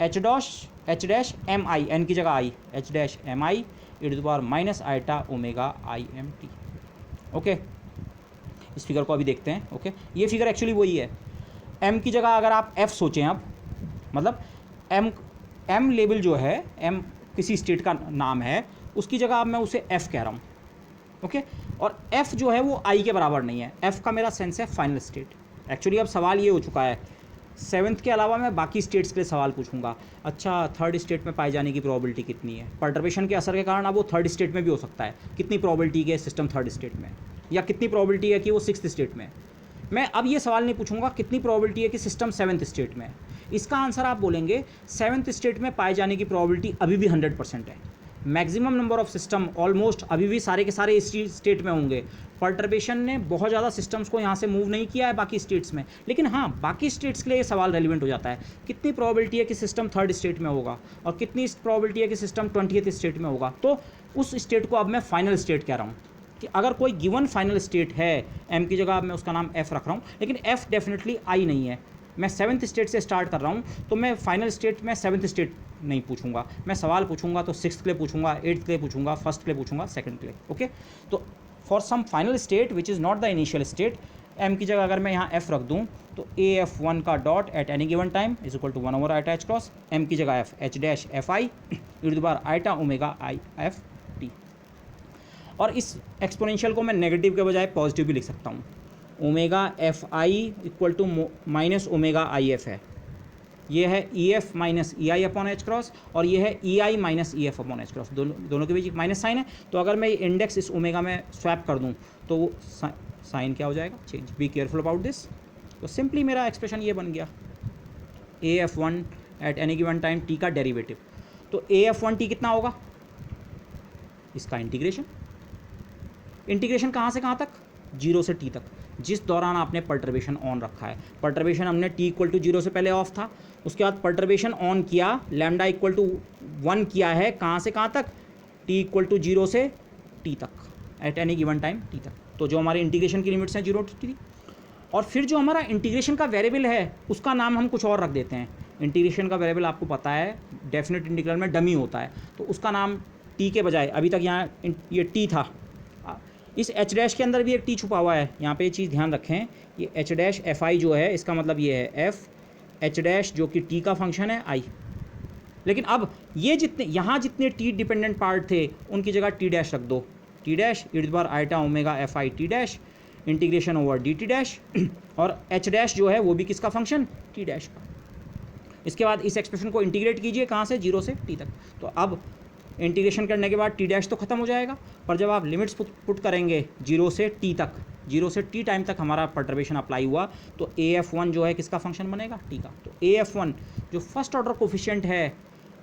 h डैश mi, n की जगह i, h dash mi e⁻∗ okay, इस फिगर को अभी देखते हैं। ओके ये फिगर एक्चुअली वही है। m की जगह अगर आप f सोचें, अब मतलब m लेबल जो है, m किसी स्टेट का नाम है, उसकी जगह अब मैं उसे f कह रहा हूँ। ओके और f जो है वो i के बराबर नहीं है। f का मेरा सेंस है फाइनल स्टेट। एक्चुअली अब सवाल ये हो चुका है, 7th के अलावा मैं बाकी स्टेट्स के लिए सवाल पूछूंगा। अच्छा थर्ड स्टेट में पाए जाने की प्रोबेबिलिटी कितनी है? पर्टर्बेशन के असर के कारण अब वो थर्ड स्टेट में भी हो सकता है। कितनी प्रोबेबिलिटी है सिस्टम थर्ड स्टेट में, या कितनी प्रोबेबिलिटी है कि वो 6th स्टेट में। मैं अब ये सवाल नहीं पूछूंगा कितनी प्रोबेबिलिटी है कि सिस्टम 7th स्टेट में है। इसका आंसर आप बोलेंगे 7th स्टेट में पाए जाने की प्रोबेबिलिटी अभी भी 100% है। Maximum number of system almost अभी भी सारे के सारे इसी स्टेट में होंगे। पर्टर्बेशन ने बहुत ज़्यादा सिस्टम्स को यहाँ से मूव नहीं किया है बाकी स्टेट्स में, लेकिन हाँ बाकी स्टेट्स के लिए ये सवाल रेलिवेंट हो जाता है। कितनी प्रोबेबिलिटी है कि सिस्टम थर्ड स्टेट में होगा और कितनी प्रोबेबिलिटी है कि सिस्टम 20th स्टेट में होगा। तो उस स्टेट को अब मैं फाइनल स्टेट कह रहा हूँ कि अगर कोई गिवन फाइनल स्टेट है, m की जगह अब मैं उसका नाम f रख रहा हूँ, लेकिन f डेफिनेटली i नहीं है। मैं 7th स्टेट से स्टार्ट कर रहा हूँ, तो मैं फाइनल स्टेट में 7th स्टेट नहीं पूछूंगा। मैं सवाल पूछूंगा तो 6th के लिए पूछूंगा, 8th के लिए पूछूंगा, फर्स्ट के लिए पूछूंगा, सेकंड के लिए। ओके तो for some final state which is not the initial state, m की जगह अगर मैं यहाँ f रख दूँ तो AF1 का dot at any given time is equal to 1/i cross, m की जगह f h dash fi e⁻∗ और इस एक्सपोनेंशियल को मैं नेगेटिव के बजाय पॉजिटिव भी लिख सकता हूँ। Omega F I equal to minus omega I f है। ये है e f minus e I upon H cross, और ये है e I minus e f upon H cross, दोनों के बीच एक माइनस साइन है। तो अगर मैं ये इंडेक्स इस ओमेगा में स्वैप कर दूँ तो वो साइन क्या हो जाएगा, change. Be careful about this. तो सिंपली मेरा एक्सप्रेशन ये बन गया, A F one eight any given time T का डेरिवेटिव। तो ए एफ वन टी कितना होगा, इसका इंटीग्रेशन। इंटीग्रेशन कहाँ से कहाँ तक, 0 से t तक, जिस दौरान आपने पर्टर्बेशन ऑन रखा है। पर्टर्बेशन हमने t इक्वल टू 0 से पहले ऑफ था, उसके बाद पर्टर्बेशन ऑन किया, लैम्डा इक्वल टू 1 किया है, कहाँ से कहाँ तक, t इक्वल टू 0 से t तक, eight any given time t तक। तो जो हमारे इंटीग्रेशन की लिमिट्स हैं 0 to t, और फिर जो हमारा इंटीग्रेशन का वेरिएबल है उसका नाम हम कुछ और रख देते हैं। इंटीग्रेशन का वेरिएबल आपको पता है डेफिनेट इंटीग्रल में डमी होता है, तो उसका नाम t के बजाय, अभी तक यहाँ ये t था, इस एच डैश के अंदर भी एक टी छुपा हुआ है, यहाँ पे ये चीज़ ध्यान रखें, ये एच डैश एफ आई जो है इसका मतलब ये है एफ एच डैश जो कि टी का फंक्शन है आई। लेकिन अब ये जितने यहाँ जितने टी डिपेंडेंट पार्ट थे उनकी जगह टी डैश रख दो, T dash E bar eta omega F I T dash integration over D T dash, और एच डैश जो है वो भी किसका फंक्शन, टी डैश का। इसके बाद इस एक्सप्रेशन को इंटीग्रेट कीजिए, कहाँ से, 0 से टी तक। तो अब इंटीग्रेशन करने के बाद टी डैश तो खत्म हो जाएगा, पर जब आप लिमिट्स पुट करेंगे 0 से टी तक, 0 से टी टाइम तक हमारा पर्टर्बेशन अप्लाई हुआ, तो ए एफ वन जो है किसका फंक्शन बनेगा, टी का। तो ए एफ वन जो फर्स्ट ऑर्डर कोफिशिएंट है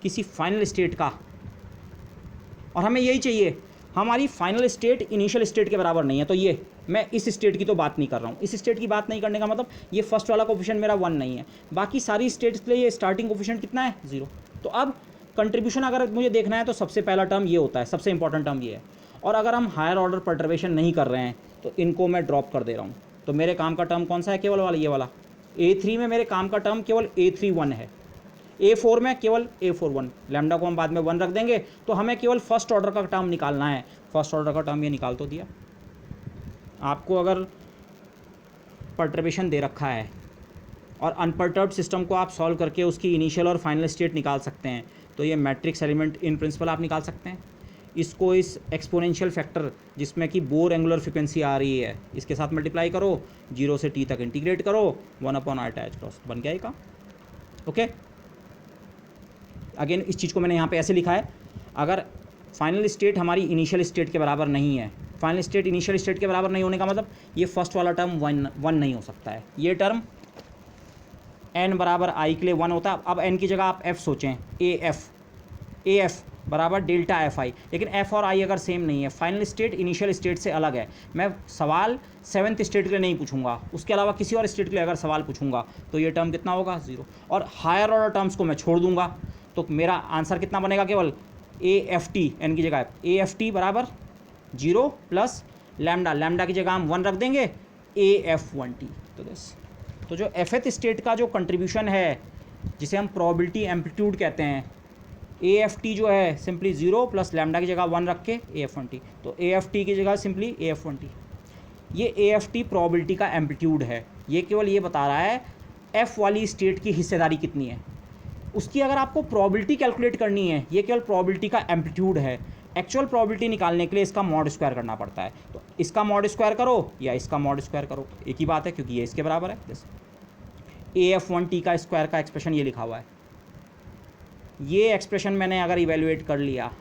किसी फाइनल स्टेट का, और हमें यही चाहिए, हमारी फाइनल स्टेट इनिशियल स्टेट के बराबर नहीं है। तो ये मैं इस स्टेट की तो बात नहीं कर रहा हूँ, इस स्टेट की बात नहीं करने का मतलब ये फर्स्ट वाला कोफिशिएंट मेरा 1 नहीं है, बाकी सारी स्टेट्स के लिए ये स्टार्टिंग कोफिशिएंट कितना है, 0। तो अब कंट्रीब्यूशन अगर मुझे देखना है तो सबसे पहला टर्म ये होता है, सबसे इंपॉर्टेंट टर्म ये है। और अगर हम हायर ऑर्डर पर्टर्बेशन नहीं कर रहे हैं तो इनको मैं ड्रॉप कर दे रहा हूँ। तो मेरे काम का टर्म कौन सा है, केवल वाला ये वाला A3 में मेरे काम का टर्म केवल A31 है, A4 में केवल A41, लैम्डा को हम बाद में 1 रख देंगे। तो हमें केवल फर्स्ट ऑर्डर का टर्म निकालना है, फर्स्ट ऑर्डर का टर्म ये निकाल तो दिया। आपको अगर पर्टर्बेशन दे रखा है और अनपर्टर्ब्ड सिस्टम को आप सॉल्व करके उसकी इनिशियल और फाइनल स्टेट निकाल सकते हैं, तो ये मैट्रिक्स एलिमेंट इन प्रिंसिपल आप निकाल सकते हैं। इसको इस एक्सपोनेंशियल फैक्टर जिसमें कि बोर एंगुलर फ्रिक्वेंसी आ रही है इसके साथ मल्टीप्लाई करो, 0 से t तक इंटीग्रेट करो, 1/r क्रॉस बन गया का। ओके, अगेन इस चीज़ को मैंने यहाँ पे ऐसे लिखा है, अगर फाइनल स्टेट हमारी इनिशियल स्टेट के बराबर नहीं है, फाइनल स्टेट इनिशियल स्टेट के बराबर नहीं होने का मतलब ये फर्स्ट वाला टर्म 1 नहीं हो सकता है, ये टर्म n बराबर i के लिए 1 होता है। अब n की जगह आप f सोचें, ए एफ बराबर डेल्टा एफ आई, लेकिन f और i अगर सेम नहीं है, फाइनल स्टेट इनिशियल स्टेट से अलग है, मैं सवाल 7th स्टेट के लिए नहीं पूछूंगा, उसके अलावा किसी और स्टेट के लिए अगर सवाल पूछूंगा तो ये टर्म कितना होगा, 0। और हायर ऑर्डर टर्म्स को मैं छोड़ दूंगा, तो मेरा आंसर कितना बनेगा, केवल ए एफ टी, एन की जगह ए एफ टी बराबर 0 प्लस लैम्डा, लैम्डा की जगह हम 1 रख देंगे, ए एफ वन टी। तो जो एफएथ स्टेट का जो कंट्रीब्यूशन है जिसे हम प्रोबेबिलिटी एम्पलीट्यूड कहते हैं, ए एफ टी जो है सिंपली 0 प्लस लैम्डा की जगह 1 रख के ए एफ वन टी, तो ए एफ टी की जगह simply A F one T. ये ए एफ टी प्रोबेबिलिटी का एम्पलीट्यूड है, ये केवल ये बता रहा है एफ वाली स्टेट की हिस्सेदारी कितनी है, उसकी अगर आपको प्रोबेबिलिटी कैलकुलेट करनी है, ये केवल प्रोबेबिलिटी का एम्पलीट्यूड है। एक्चुअल प्रोबेबिलिटी निकालने के लिए इसका मॉड स्क्वायर करना पड़ता है, तो इसका मॉड स्क्वायर करो या इसका मॉड स्क्वायर करो, एक ही बात है क्योंकि ये इसके बराबर है। ए एफ वन टी का स्क्वायर का एक्सप्रेशन ये लिखा हुआ है, ये एक्सप्रेशन मैंने अगर इवेल्युएट कर लिया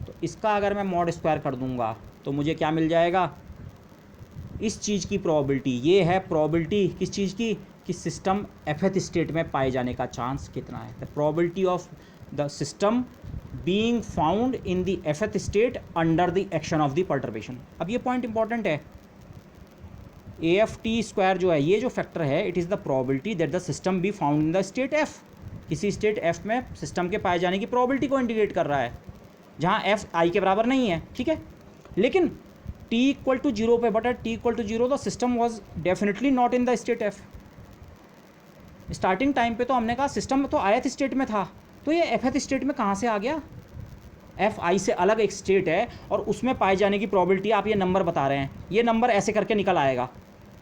तो इसका अगर मैं मॉड स्क्वायर कर दूंगा तो मुझे क्या मिल जाएगा, इस चीज़ की प्रोबेबिलिटी, ये है प्रोबेबिलिटी किस चीज़ की, कि सिस्टम एफएथ स्टेट में पाए जाने का चांस कितना है, the probability of the system being found in the fth state under the action of the perturbation. अब ये पॉइंट इंपॉर्टेंट है, ए एफ टी स्क्वायर जो है, ये जो फैक्टर है, it is the probability that the system be found in the state F, किसी state F में सिस्टम के पाए जाने की प्रोबेबिलिटी को इंडिकेट कर रहा है जहाँ एफ आई के बराबर नहीं है, ठीक है। लेकिन t इक्वल टू 0 पे, but at t equal to 0 the system was definitely not in the state F. Starting time पे तो हमने कहा सिस्टम तो ith स्टेट में था, तो ये एफएथ स्टेट में कहाँ से आ गया, एफ आई से अलग एक स्टेट है और उसमें पाए जाने की प्रोबेबिलिटी आप ये नंबर बता रहे हैं, ये नंबर ऐसे करके निकल आएगा,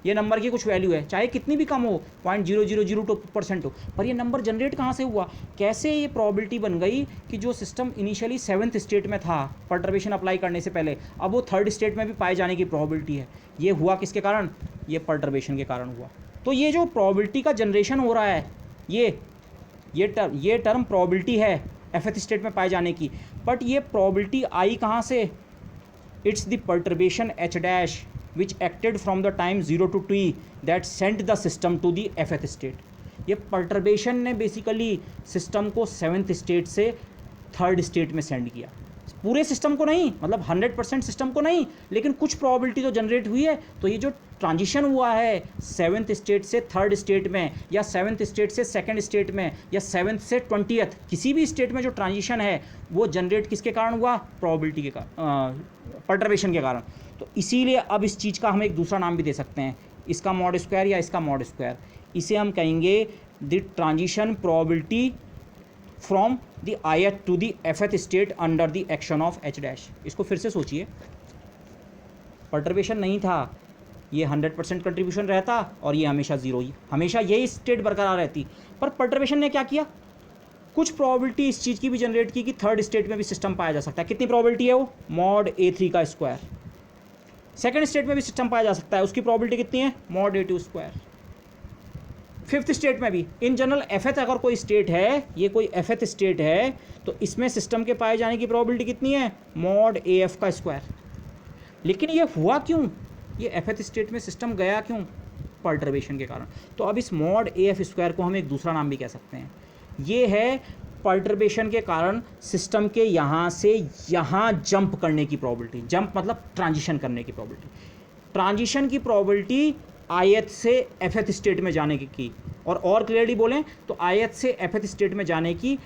ये नंबर की कुछ वैल्यू है, चाहे कितनी भी कम हो, 0.0002% हो, पर ये नंबर जनरेट कहाँ से हुआ, कैसे ये प्रोबेबिलिटी बन गई कि जो सिस्टम इनिशियली 7th स्टेट में था पर्टर्बेशन अप्लाई करने से पहले, अब वो 3rd स्टेट में भी पाए जाने की प्रोबेबिलिटी है। ये हुआ किसके कारण, ये पर्टर्बेशन के कारण हुआ। तो ये जो प्रोबेबिलिटी का जनरेशन हो रहा है, ये ये टर्म प्रोबेबिलिटी है एफएथ स्टेट में पाए जाने की, बट ये प्रोबेबिलिटी आई कहाँ से? It's the perturbation h dash which acted from the time 0 to t that sent the system to the fth state. ये पर्टर्बेशन ने बेसिकली सिस्टम को 7th स्टेट से 3rd स्टेट में सेंड किया, पूरे सिस्टम को नहीं, मतलब 100% सिस्टम को नहीं, लेकिन कुछ प्रोबेबिलिटी तो जनरेट हुई है। तो ये जो ट्रांजिशन हुआ है 7th स्टेट से 3rd स्टेट में, या 7th स्टेट से 2nd स्टेट में, या 7th से 20th, किसी भी स्टेट में जो ट्रांजिशन है वो जनरेट किसके कारण हुआ? प्रोबेबिलिटी के कारण, पर्टर्बेशन के कारण। तो इसीलिए अब इस चीज़ का हम एक दूसरा नाम भी दे सकते हैं, इसका मॉड स्क्वायर या इसका मॉड स्क्वायर। इसे हम कहेंगे the transition probability from the ith to the fth state under the action of h dash. इसको फिर से सोचिए, पर्टर्बेशन नहीं था, ये 100% कंट्रीब्यूशन रहता और ये हमेशा जीरो ही, हमेशा यही स्टेट बरकरार रहती, पर पर्टर्बेशन ने क्या किया? कुछ प्रोबेबिलिटी इस चीज़ की भी जनरेट की कि 3rd स्टेट में भी सिस्टम पाया जा सकता है। कितनी प्रोबेबिलिटी है वो? मॉड a3 का स्क्वायर। 2nd स्टेट में भी सिस्टम पाया जा सकता है, उसकी प्रोबेबिलिटी कितनी है? Mod a2 square. 5th state में भी, इन जनरल एफएथ अगर कोई स्टेट है, ये कोई एफएथ स्टेट है, तो इसमें सिस्टम के पाए जाने की प्रोबेबिलिटी कितनी है? मॉड AF का स्क्वायर। लेकिन ये हुआ क्यों? ये एफएथ स्टेट में सिस्टम गया क्यों? पर्टर्बेशन के कारण। तो अब इस मॉड AF स्क्वायर को हम एक दूसरा नाम भी कह सकते हैं, ये है पर्टर्बेशन के कारण सिस्टम के यहाँ से यहाँ जंप करने की प्रोबेबिलिटी। जंप मतलब ट्रांजिशन करने की प्रोबेबिलिटी। ट्रांजिशन की प्रोबेबिलिटी ith से fth स्टेट में जाने की, और क्लियरली बोलें तो ith से fth स्टेट में जाने की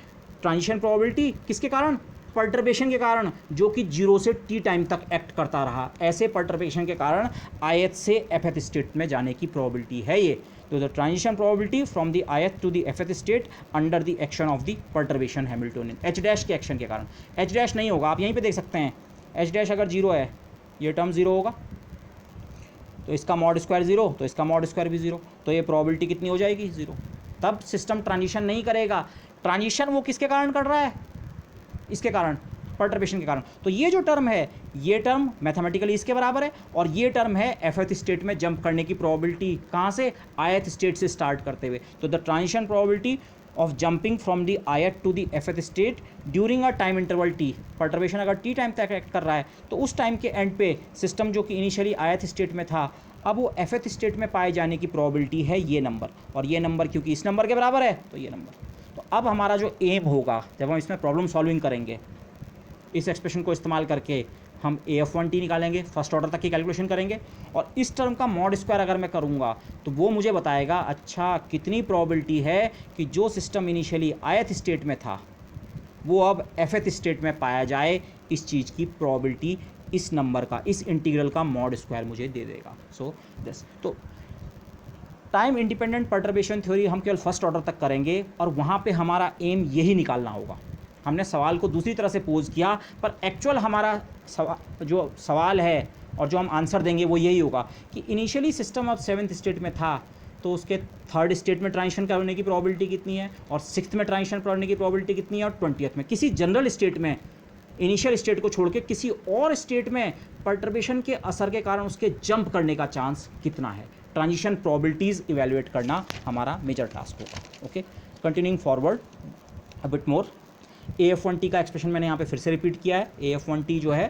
ट्रांजिशन प्रोबेबिलिटी किसके कारण? पर्टर्बेशन के कारण, जो कि 0 से t टाइम तक एक्ट करता रहा। ऐसे पर्टर्बेशन के कारण ith से fth स्टेट में जाने की प्रोबेबिलिटी है ये। तो the transition probability from the ith to the fth state under the action of the perturbation Hamiltonian, h dash के एक्शन के कारण। h डैश नहीं होगा, आप यहीं पे देख सकते हैं, h डैश अगर 0 है, ये टर्म 0 होगा, तो इसका मॉड स्क्वायर 0, तो इसका मॉड स्क्वायर भी 0, तो ये प्रोबेबिलिटी कितनी हो जाएगी? 0। तब सिस्टम ट्रांजिशन नहीं करेगा। ट्रांजिशन वो किसके कारण कर रहा है? इसके कारण, पर्टर्बेशन के कारण। तो ये जो टर्म है, ये टर्म मैथमेटिकली इसके बराबर है, और ये टर्म है एफएथ स्टेट में जंप करने की प्रोबेबिलिटी। कहाँ से? ith स्टेट से स्टार्ट करते हुए। तो the transition probability of jumping from the ith to the fth state during a time interval t। Perturbation अगर t टाइम तक एक्ट कर रहा है, तो उस टाइम के एंड पे सिस्टम जो कि इनिशियली ith स्टेट में था, अब वो fth स्टेट में पाए जाने की प्रोबेबिलिटी है ये नंबर, और ये नंबर क्योंकि इस नंबर के बराबर है, तो ये नंबर। तो अब हमारा जो एम होगा, जब हम इसमें प्रॉब्लम सॉल्विंग करेंगे, इस एक्सप्रेशन को इस्तेमाल करके हम AF1t निकालेंगे, फर्स्ट ऑर्डर तक की कैलकुलेशन करेंगे, और इस टर्म का मॉड स्क्वायर अगर मैं करूँगा तो वो मुझे बताएगा अच्छा कितनी प्रोबेबिलिटी है कि जो सिस्टम इनिशियली ith स्टेट में था वो अब fth स्टेट में पाया जाए। इस चीज़ की प्रोबेबिलिटी इस नंबर का, इस इंटीग्रल का मॉड स्क्वायर मुझे दे देगा। सो दिस, तो टाइम इंडिपेंडेंट पर्टर्बेशन थ्योरी हम केवल फर्स्ट ऑर्डर तक करेंगे, और वहाँ पे हमारा एम यही निकालना होगा। हमने सवाल को दूसरी तरह से पोज किया, पर एक्चुअल हमारा जो सवाल है और जो हम आंसर देंगे वो यही होगा कि इनिशियली सिस्टम अब 7th स्टेट में था, तो उसके 3rd स्टेट में ट्रांजिशन करने की प्रोबेबिलिटी कितनी है, और 6th में ट्रांजिशन करने की प्रोबेबिलिटी कितनी है, और 20th में, किसी जनरल स्टेट में, इनिशियल स्टेट को छोड़ के किसी और स्टेट में पर्टर्बेशन के असर के कारण उसके जंप करने का चांस कितना है। ट्रांजिशन प्रोबेबिलिटीज़ इवेलुएट करना हमारा मेजर टास्क होगा। Okay, continuing forward a bit more. AF1t का एक्सप्रेशन मैंने यहाँ पे फिर से रिपीट किया है। AF1t जो है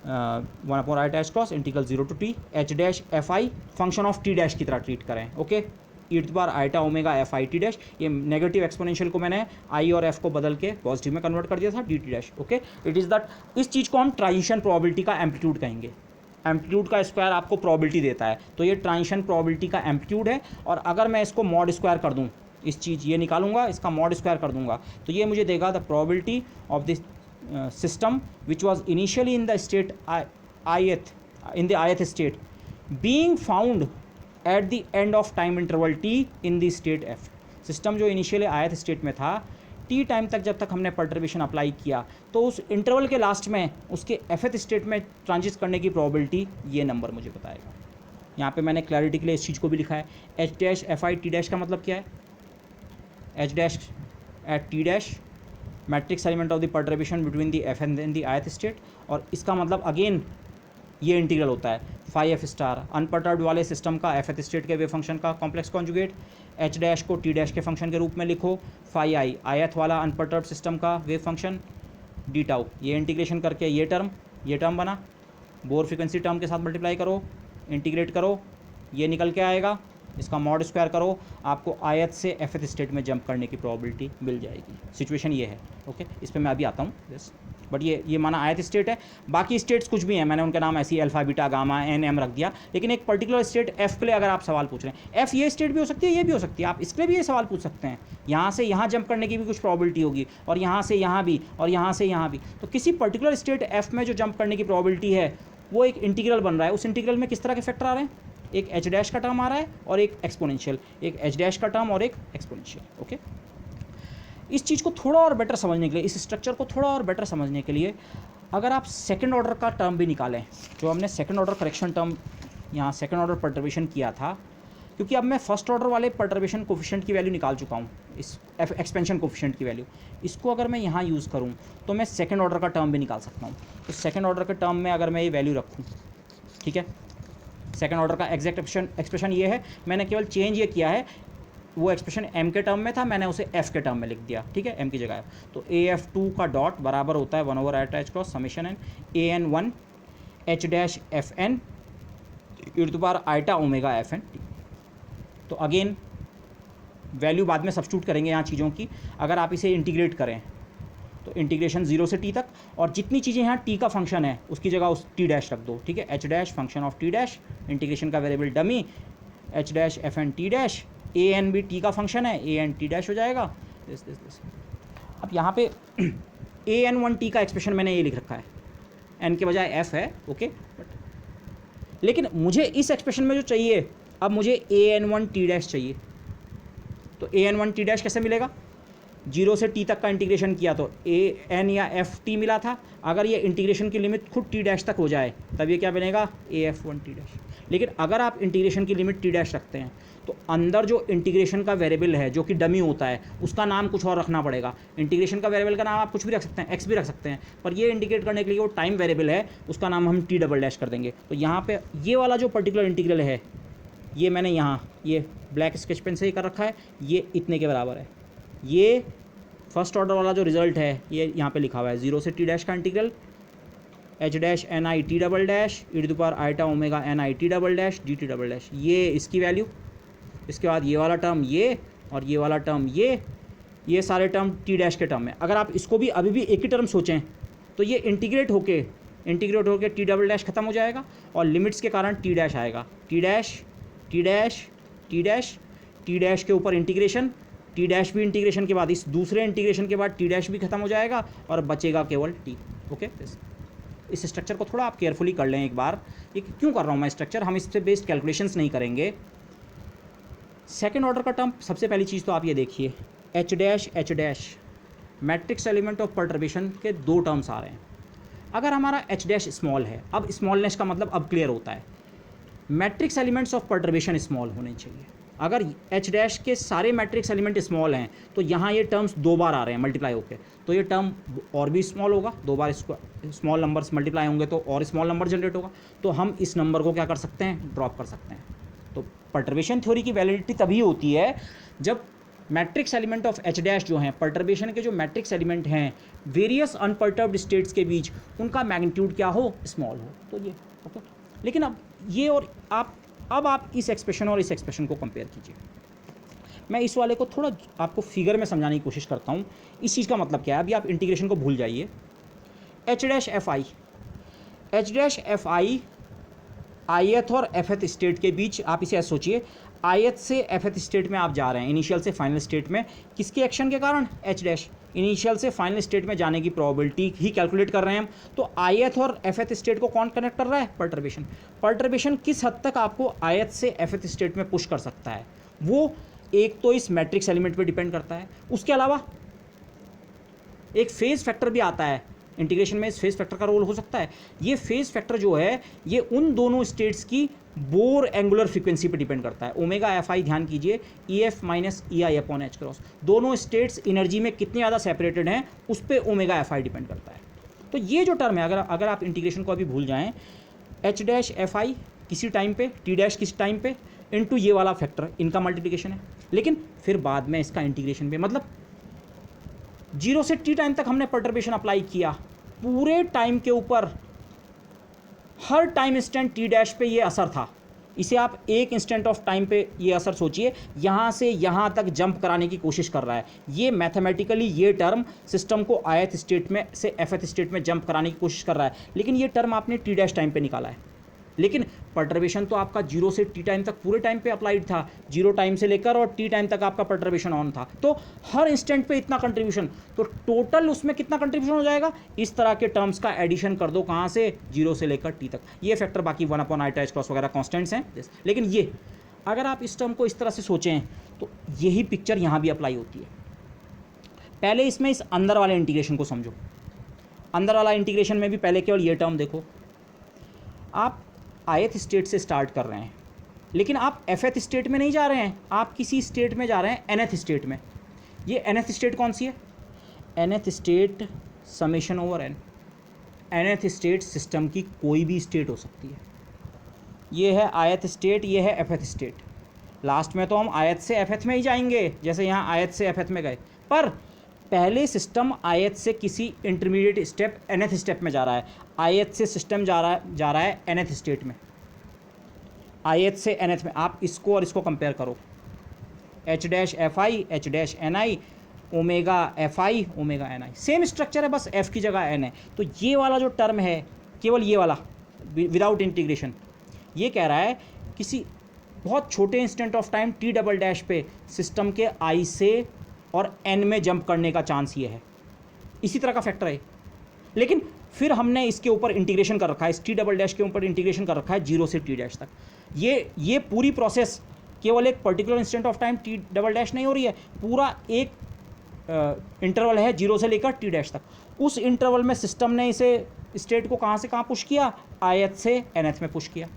1/i dash cross integral 0 to t h dash fi function of t dash की तरह ट्रीट करें। Okay, e⁻ fi t dash, ये नेगेटिव एक्सपोनेंशियल को मैंने i और f को बदल के पॉजिटिव में कन्वर्ट कर दिया था, dt dash. Okay, it is that, इस चीज़ को हम ट्रांजिशन प्रोबेबिलिटी का एम्पलीट्यूड कहेंगे। एम्पलीट्यूड का स्क्वायर आपको प्रोबेबिलिटी देता है, तो ये ट्रांजिशन प्रोबेबिलिटी का एम्पलीट्यूड है। और अगर मैं इसको मॉड स्क्वायर कर दूँ, इस चीज़ ये निकालूंगा, इसका मॉड स्क्वायर कर दूंगा, तो ये मुझे देगा the probability of this system which was initially in the state ith state being found at the end of time interval t in the state f। System जो इनिशियली ith स्टेट में था, t time तक जब तक हमने perturbation apply किया, तो उस इंटरवल के लास्ट में उसके fth स्टेट में ट्रांजिट करने की प्रोबेबिलिटी ये नंबर मुझे बताएगा। यहाँ पे मैंने क्लैरिटी के लिए इस चीज़ को भी लिखा है। h dash fi t dash का मतलब क्या है? h dash at t dash matrix element of the perturbation between the f and the ith state, और इसका मतलब अगेन ये इंटीग्रल होता है फाई एफ स्टार अनपर्टर्ब्ड वाले सिस्टम का एफ स्टेट के वेव फंक्शन का कॉम्प्लेक्स कॉन्जुगेट, एच डैश को टी डैश के फंक्शन के रूप में लिखो, फाई आई आयत वाला अनपर्टर्ब्ड सिस्टम का वेव फंक्शन डी टाउ, ये इंटीग्रेशन करके ये टर्म बना, बोर फ्रिक्वेंसी टर्म के साथ मल्टीप्लाई करो, इंटीग्रेट करो, ये निकल के आएगा, इसका मॉड स्क्वायर करो, आपको आयत से एफ स्टेट में जंप करने की प्रोबेबिलिटी मिल जाएगी। सिचुएशन ये है, ओके, इस पर मैं अभी आता हूँ यस। बट ये माना आयत स्टेट है, बाकी स्टेट्स कुछ भी हैं, मैंने उनका नाम ऐसी alpha beta gamma N M रख दिया, लेकिन एक पर्टिकुलर स्टेट एफ के लिए अगर आप सवाल पूछ रहे हैं, एफ ये स्टेट भी हो सकती है, ये भी हो सकती है, आप इसके लिए भी ये सवाल पूछ सकते हैं, यहाँ से यहाँ जंप करने की भी कुछ प्रोबेबिलिटी होगी, और यहाँ से यहाँ भी, और यहाँ से यहाँ भी, तो किसी पर्टिकुलर स्टेट एफ में जो जंप करने की प्रोबेबिलिटी है वो एक इंटीग्रल बन रहा है। उस इंटीग्रल में किस तरह के फैक्टर आ रहे हैं, एक एच डैश का टर्म आ रहा है और एक एक्सपोनेंशियल, एक एच डैश का टर्म और एक एक्सपोनेंशियल, ओके। इस चीज़ को थोड़ा और बेटर समझने के लिए, इस स्ट्रक्चर को थोड़ा और बेटर समझने के लिए, अगर आप सेकंड ऑर्डर का टर्म भी निकालें, जो हमने सेकंड ऑर्डर करेक्शन टर्म यहाँ सेकंड ऑर्डर पर्टर्बेशन किया था, क्योंकि अब मैं फर्स्ट ऑर्डर वाले पर्टर्बेशन कोफिशिएंट की वैल्यू निकाल चुका हूँ, इस एक्सपेंशन कोफिशिएंट की वैल्यू, इसको अगर मैं यहाँ यूज़ करूँ तो मैं सेकंड ऑर्डर का टर्म भी निकाल सकता हूँ। तो सेकंड ऑर्डर के टर्म में अगर मैं ये वैल्यू रखूँ, ठीक है, सेकंड ऑर्डर का एग्जैक्ट एक्सप्रेशन ये है, मैंने केवल चेंज ये किया है, वो एक्सप्रेशन एम के टर्म में था, मैंने उसे एफ के टर्म में लिख दिया, ठीक है, एम की जगह। तो ए एफ टू का डॉट बराबर होता है 1/8 cross summation N A N 1 H dash F N e⁻ omega F N T. तो अगेन वैल्यू बाद में सब्स्टिट्यूट करेंगे यहाँ चीज़ों की, अगर आप इसे इंटीग्रेट करें तो इंटीग्रेशन 0 से टी तक, और जितनी चीज़ें यहाँ टी का फंक्शन है उसकी जगह उस टी डैश रख दो, ठीक है, H dash function of t dash, integration का variable dummy h dash F N t dash, a n भी टी का फंक्शन है, ए एन टी डैश हो जाएगा दिस। अब यहाँ पे ए एन 1 टी का एक्सप्रेशन मैंने ये लिख रखा है, एन के बजाय एफ है, ओके, बट लेकिन मुझे इस एक्सप्रेशन में जो चाहिए, अब मुझे ए एन 1 टी डैश चाहिए, तो ए एन 1 टी डैश कैसे मिलेगा, 0 से टी तक का इंटीग्रेशन किया तो ए एन या एफ टी मिला था, अगर ये इंटीग्रेशन की लिमिट खुद टी डैश तक हो जाए तब ये क्या बनेगा, ए एफ 1 टी डैश। लेकिन अगर आप इंटीग्रेशन की लिमिट टी डैश रखते हैं तो अंदर जो इंटीग्रेशन का वेरिएबल है जो कि डमी होता है उसका नाम कुछ और रखना पड़ेगा। इंटीग्रेशन का वेरिएबल का नाम आप कुछ भी रख सकते हैं, एक्स भी रख सकते हैं, पर ये इंडिकेट करने के लिए वो टाइम वेरिएबल है, उसका नाम हम टी डबल डैश कर देंगे। तो यहाँ पे ये वाला जो पर्टिकुलर इंटीग्रल है, ये मैंने यहाँ ये ब्लैक स्केच पेन से ही कर रखा है, ये इतने के बराबर है। ये फर्स्ट ऑर्डर वाला जो रिजल्ट है ये यहाँ पे लिखा हुआ है, 0 से टी डैश का integral H dash N I T double dash e⁻ omega N I T double dash D T double dash, ये इसकी वैल्यू, इसके बाद ये वाला टर्म ये, और ये वाला टर्म ये सारे टर्म टी डैश के टर्म में। अगर आप इसको भी अभी भी एक ही टर्म सोचें तो ये इंटीग्रेट होके टी डबल डैश खत्म हो जाएगा और लिमिट्स के कारण टी डैश आएगा, T dash T dash T dash T dash के ऊपर इंटीग्रेशन, टी डैश भी इंटीग्रेशन के बाद, इस दूसरे इंटीग्रेशन के बाद टी डैश भी खत्म हो जाएगा और बचेगा केवल टी, ओके। इस स्ट्रक्चर को थोड़ा आप केयरफुली कर लें एक बार, ये क्यों कर रहा हूँ मैं स्ट्रक्चर, हम इस पे बेस्ड कैलकुलेशंस नहीं करेंगे। सेकेंड ऑर्डर का टर्म, सबसे पहली चीज़ तो आप ये देखिए, H dash matrix element of perturbation के दो टर्म्स आ रहे हैं। अगर हमारा एच डैश स्मॉल है, अब स्मॉलनेस का मतलब अब क्लियर होता है, matrix elements of perturbation small होने चाहिए। अगर एच डैश के सारे मैट्रिक्स एलिमेंट स्मॉल हैं तो यहाँ ये टर्म्स 2 बार आ रहे हैं मल्टीप्लाई होकर, तो ये टर्म और भी स्मॉल होगा, 2 बार इसको स्मॉल नंबर्स मल्टीप्लाई होंगे तो और स्मॉल नंबर जनरेट होगा, तो हम इस नंबर को क्या कर सकते हैं, ड्रॉप कर सकते हैं। तो पर्टर्बेशन थ्योरी की वैलिडिटी तभी होती है जब matrix element of H dash जो हैं, पर्टर्बेशन के जो मैट्रिक्स एलिमेंट हैं वेरियस अनपर्टर्ब्ड स्टेट्स के बीच, उनका मैग्नीट्यूड क्या हो, स्मॉल हो, तो ये ओके। लेकिन अब ये और आप इस एक्सप्रेशन और इस एक्सप्रेशन को कंपेयर कीजिए। मैं इस वाले को थोड़ा आपको फिगर में समझाने की कोशिश करता हूँ। इस चीज़ का मतलब क्या है, अभी आप इंटीग्रेशन को भूल जाइए। एच डैश एफ आई आयत और एफएथ स्टेट के बीच, आप इसे ऐसे सोचिए, आयत से एफएथ स्टेट में आप जा रहे हैं, इनिशियल से फाइनल स्टेट में, किसके एक्शन के कारण, एच डैश, इनिशियल से फाइनल स्टेट में जाने की प्रोबेबिलिटी ही कैलकुलेट कर रहे हैं हम। तो आयत और एफएथ स्टेट को कौन कनेक्ट कर रहा है, पर्टर्बेशन किस हद तक आपको आयत से एफएथ स्टेट में पुश कर सकता है, वो एक तो इस मैट्रिक्स एलिमेंट पे डिपेंड करता है, उसके अलावा एक फेज फैक्टर भी आता है इंटीग्रेशन में, इस फेज फैक्टर का रोल हो सकता है। ये फेज फैक्टर जो है ये उन दोनों स्टेट्स की बोर एंगुलर फ्रीक्वेंसी पे डिपेंड करता है। ओमेगा एफ आई, ध्यान कीजिए, ई f minus e I upon H cross, दोनों स्टेट्स एनर्जी में कितने ज़्यादा सेपरेटेड हैं उस पर ओमेगा एफ आई डिपेंड करता है। तो ये जो टर्म है, अगर आप इंटीग्रेशन को अभी भूल जाएं, एच डैश एफ आई किसी टाइम पे, टी डैश किसी टाइम पे, इनटू ये वाला फैक्टर, इनका मल्टीप्लिकेशन है। लेकिन फिर बाद में इसका इंटीग्रेशन भी, मतलब 0 से टी टाइम तक हमने परटर्बेशन अप्लाई किया, पूरे टाइम के ऊपर हर टाइम इंस्टेंट टी डैश पे ये असर था। इसे आप एक इंस्टेंट ऑफ टाइम पे ये असर सोचिए, यहाँ से यहाँ तक जंप कराने की कोशिश कर रहा है। ये मैथमेटिकली ये टर्म सिस्टम को ith स्टेट में से fth स्टेट में जंप कराने की कोशिश कर रहा है, लेकिन ये टर्म आपने टी डैश टाइम पे निकाला है। लेकिन परटर्बेशन तो आपका 0 से टी टाइम तक पूरे टाइम पे अप्लाइड था, 0 टाइम से लेकर और टी टाइम तक आपका परटर्बेशन ऑन था। तो हर इंस्टेंट पे इतना कंट्रीब्यूशन, तो टोटल उसमें कितना कंट्रीब्यूशन हो जाएगा, इस तरह के टर्म्स का एडिशन कर दो, कहाँ से, 0 से लेकर टी तक। ये फैक्टर बाकी 1/i वगैरह कॉन्स्टेंट्स हैं। लेकिन ये अगर आप इस टर्म को इस तरह से सोचें तो यही पिक्चर यहाँ भी अप्लाई होती है। पहले इसमें इस अंदर वाले इंटीग्रेशन को समझो। अंदर वाला इंटीग्रेशन में भी पहले केवल ये टर्म देखो, आप ith स्टेट से स्टार्ट कर रहे हैं, लेकिन आप fth स्टेट में नहीं जा रहे हैं, आप किसी स्टेट में जा रहे हैं, nth स्टेट में। ये nth स्टेट कौन सी है, nth state summation over n। nth state system की कोई भी स्टेट हो सकती है। ये है ith स्टेट, ये है fth स्टेट। लास्ट में तो हम ith से fth में ही जाएंगे, जैसे यहाँ ith से fth में गए, पर पहले सिस्टम ith से किसी इंटरमीडिएट स्टेप nth स्टेप में जा रहा है। ith से सिस्टम जा रहा है nth स्टेट में, ith से nth में। आप इसको और इसको कंपेयर करो, h dash fi, h dash ni, omega fi, omega ni, same structure है, बस f की जगह n है। तो ये वाला जो टर्म है, केवल ये वाला विदाउट इंटीग्रेशन, ये कह रहा है किसी बहुत छोटे instant of time t double dash पे सिस्टम के i से और n में जंप करने का चांस ये है। इसी तरह का फैक्टर है, लेकिन फिर हमने इसके ऊपर इंटीग्रेशन कर रखा है, इस टी डबल डैश के ऊपर इंटीग्रेशन कर रखा है 0 से टी डैश तक। ये पूरी प्रोसेस केवल एक particular instant of time T double dash नहीं हो रही है, पूरा एक इंटरवल है 0 से लेकर टी डैश तक। उस इंटरवल में सिस्टम ने इसे स्टेट को कहाँ से कहाँ पुश किया, ith से nth में पुश किया।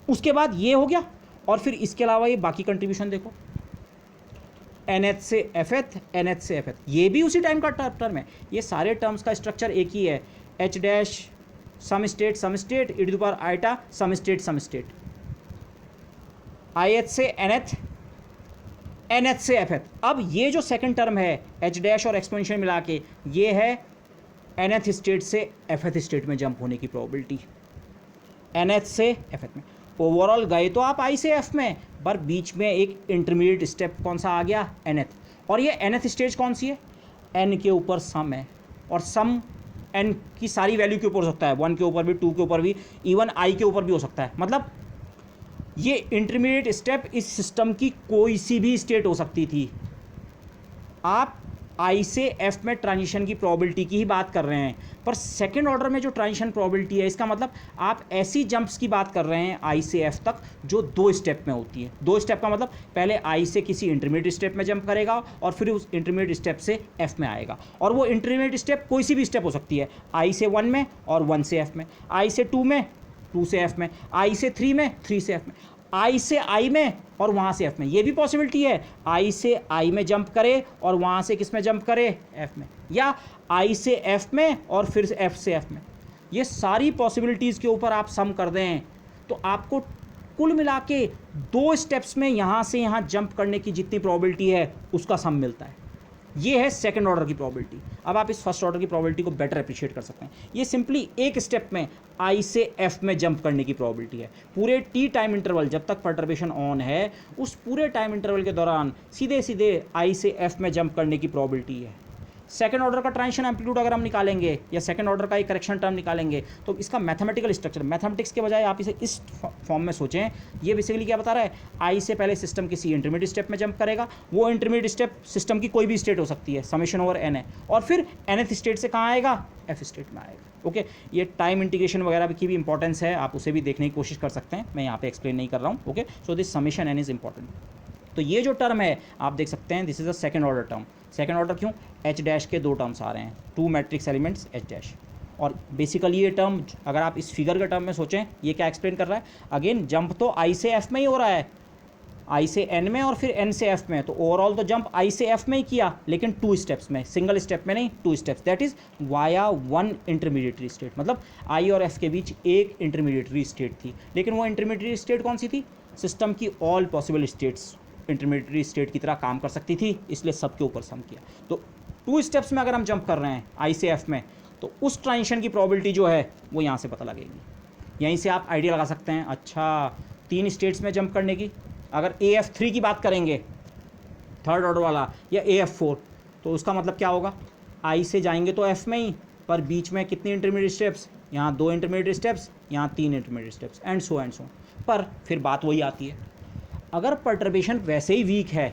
उसके बाद ये हो गया, और फिर इसके अलावा ये बाकी कंट्रीब्यूशन देखो, nth से fth, nth से fth, ये भी उसी टाइम का टर्म है। ये सारे टर्म्स का स्ट्रक्चर एक ही है, h dash some state e to the power eta some state, ith से nth, nth से fth। अब ये जो सेकंड टर्म है h डैश और एक्सपोनेंशियल मिला के, ये है nth स्टेट से fth स्टेट में जंप होने की प्रोबेबिलिटी, nth से fth में। ओवरऑल गए तो आप i से f में, पर बीच में एक इंटरमीडिएट स्टेप कौन सा आ गया, nth। और ये nth स्टेज कौन सी है, n के ऊपर सम है, और सम n की सारी वैल्यू के ऊपर हो सकता है, 1 के ऊपर भी, 2 के ऊपर भी, इवन i के ऊपर भी हो सकता है। मतलब ये इंटरमीडिएट स्टेप इस सिस्टम की कोई सी भी स्टेट हो सकती थी। आप i से f में ट्रांजिशन की प्रोबेबिलिटी की ही बात कर रहे हैं, पर सेकेंड ऑर्डर में जो ट्रांजिशन प्रोबेबिलिटी है, इसका मतलब आप ऐसी जंप्स की बात कर रहे हैं i से f तक जो 2 स्टेप में होती है। 2 स्टेप का मतलब पहले i से किसी इंटरमीडिएट स्टेप में जंप करेगा और फिर उस इंटरमीडिएट स्टेप से f में आएगा, और वो इंटरमीडिएट स्टेप कोई सी भी स्टेप हो सकती है, i से 1 में और 1 से f में, i से 2 में 2 से f में, i से 3 में 3 से f में, i से i में और वहाँ से f में। ये भी पॉसिबिलिटी है, i से i में जंप करे और वहाँ से किस में जंप करे, f में, या i से f में और फिर से f से f में। ये सारी पॉसिबिलिटीज़ के ऊपर आप सम कर दें तो आपको कुल मिला के 2 स्टेप्स में यहाँ से यहाँ जंप करने की जितनी प्रोबेबिलिटी है उसका सम मिलता है। ये है सेकंड ऑर्डर की प्रोबेबिलिटी। अब आप इस फर्स्ट ऑर्डर की प्रोबेबिलिटी को बेटर अप्रिशिएट कर सकते हैं। ये सिंपली एक स्टेप में i से f में जंप करने की प्रोबेबिलिटी है। पूरे t टाइम इंटरवल जब तक परटर्बेशन ऑन है, उस पूरे टाइम इंटरवल के दौरान सीधे सीधे i से f में जंप करने की प्रोबेबिलिटी है। सेकंड ऑर्डर का ट्रांजिशन एम्पलीट्यूड अगर हम निकालेंगे या सेकंड ऑर्डर का एक करेक्शन टर्म निकालेंगे तो इसका मैथमेटिकल स्ट्रक्चर, मैथमेटिक्स के बजाय आप इसे इस फॉर्म में सोचें। ये बेसिकली क्या बता रहा है, आई से पहले सिस्टम किसी इंटरमीडिएट स्टेप में जंप करेगा, वो इंटरमीडिएट स्टेप सिस्टम की कोई भी स्टेट हो सकती है, समेशन ओवर एन है, और फिर nth स्टेट से कहाँ आएगा, एफ स्टेट में आएगा। ओके, ये टाइम इंटीग्रेशन वगैरह की भी इंपॉर्टेंस है, आप उसे भी देखने की कोशिश कर सकते हैं, मैं यहाँ पे एक्सप्लेन नहीं कर रहा हूँ। Okay, so this summation N is important. तो ये जो टर्म है आप देख सकते हैं, this is a second order term. Second order क्यों, एच डैश के 2 टर्म्स आ रहे हैं, 2 मैट्रिक्स एलिमेंट्स एच डैश। और बेसिकली ये टर्म अगर आप इस फिगर के टर्म में सोचें, ये क्या एक्सप्लेन कर रहा है, अगेन जंप तो आई से एफ में ही हो रहा है, आई से एन में और फिर एन से एफ में, तो ओवरऑल तो जंप आई से एफ में ही किया, लेकिन 2 स्टेप्स में, सिंगल स्टेप में नहीं, 2 steps, that is via 1 intermediary state. मतलब आई और एफ के बीच एक इंटरमीडिएटरी स्टेट थी, लेकिन वो इंटरमीडिएटरी स्टेट कौन सी थी? सिस्टम की all possible states intermediary state की तरह काम कर सकती थी, इसलिए सबके ऊपर सम किया। तो 2 स्टेप्स में अगर हम जंप कर रहे हैं आई से एफ में, तो उस ट्रांजिशन की प्रोबेबिलिटी जो है वो यहाँ से पता लगेगी। यहीं से आप आइडिया लगा सकते हैं, अच्छा 3 स्टेट्स में जंप करने की, अगर ए एफ 3 की बात करेंगे, थर्ड ऑर्डर वाला, या ए एफ 4, तो उसका मतलब क्या होगा? आई से जाएंगे तो एफ में ही, पर बीच में कितनी इंटरमीडिएट स्टेप्स? यहाँ 2 इंटरमीडिएट स्टेप्स, यहाँ 3 इंटरमीडिएट स्टेप्स, एंड सो। पर फिर बात वही आती है, अगर परटर्बेशन वैसे ही वीक है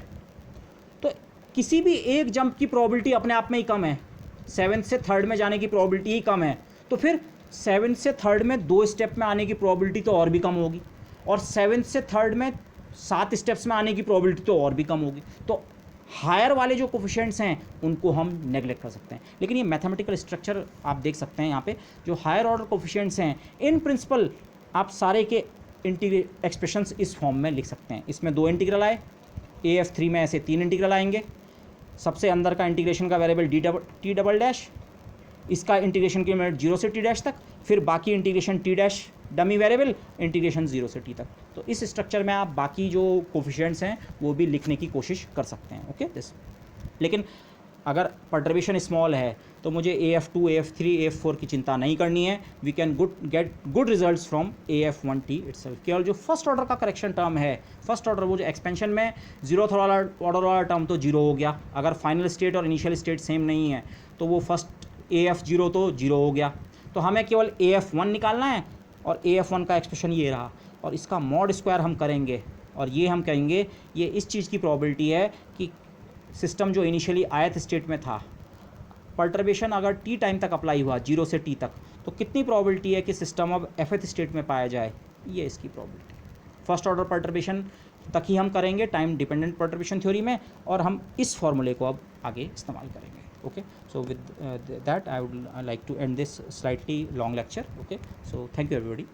तो किसी भी एक जंप की प्रोबेबिलिटी अपने आप में ही कम है, 7th से 3rd में जाने की प्रोबेबिलिटी ही कम है, तो फिर 7th से 3rd में 2 स्टेप में आने की प्रोबेबिलिटी तो और भी कम होगी, और 7th से 3rd में 7 स्टेप्स में आने की प्रोबेबिलिटी तो और भी कम होगी। तो हायर वाले जो कोफिशिएंट्स हैं उनको हम नेगलेक्ट कर सकते हैं, लेकिन ये मैथमेटिकल स्ट्रक्चर आप देख सकते हैं यहाँ पे, जो हायर ऑर्डर कोफिशिएंट्स हैं इन प्रिंसिपल आप सारे के एक्सप्रेशंस इस फॉर्म में लिख सकते हैं। इसमें 2 इंटीग्रल आए, ए एफ 3 में ऐसे 3 इंटीग्रल आएंगे, सबसे अंदर का इंटीग्रेशन का वेरिएबल टी डबल डैश, इसका इंटीग्रेशन की लिमिट 0 से टी डैश तक, फिर बाकी integration T dash dummy variable, integration 0 से टी तक। तो इस स्ट्रक्चर में आप बाकी जो कोफिशिएंट्स हैं वो भी लिखने की कोशिश कर सकते हैं। ओके दिस, लेकिन अगर परटर्बेशन स्मॉल है तो मुझे AF2, AF3, AF4 की चिंता नहीं करनी है। We can get good results from AF1T itself. केवल जो फर्स्ट ऑर्डर का करेक्शन टर्म है, फर्स्ट ऑर्डर वो जो एक्सपेंशन में 0th ऑर्डर वाला टर्म तो 0 हो गया, अगर फाइनल स्टेट और इनिशियल स्टेट सेम नहीं है तो वो फर्स्ट AF0 तो 0 हो गया। तो हमें केवल AF1 निकालना है, और AF1 का एक्सप्रेशन ये रहा, और इसका मॉड स्क्वायर हम करेंगे, और ये हम कहेंगे ये इस चीज़ की प्रोबेबिलिटी है कि सिस्टम जो इनिशियली आयत स्टेट में था, परटर्बेशन अगर टी टाइम तक अप्लाई हुआ 0 से टी तक, तो कितनी प्रोबेबिलिटी है कि सिस्टम अब एफएथ स्टेट में पाया जाए, ये इसकी प्रोबेबिलिटी। फर्स्ट ऑर्डर परटर्बेशन तक ही हम करेंगे टाइम डिपेंडेंट परटर्बेशन थ्योरी में, और हम इस फॉर्मूले को अब आगे इस्तेमाल करेंगे। Okay, so with that I would like to end this slightly long lecture. Okay, so thank you everybody.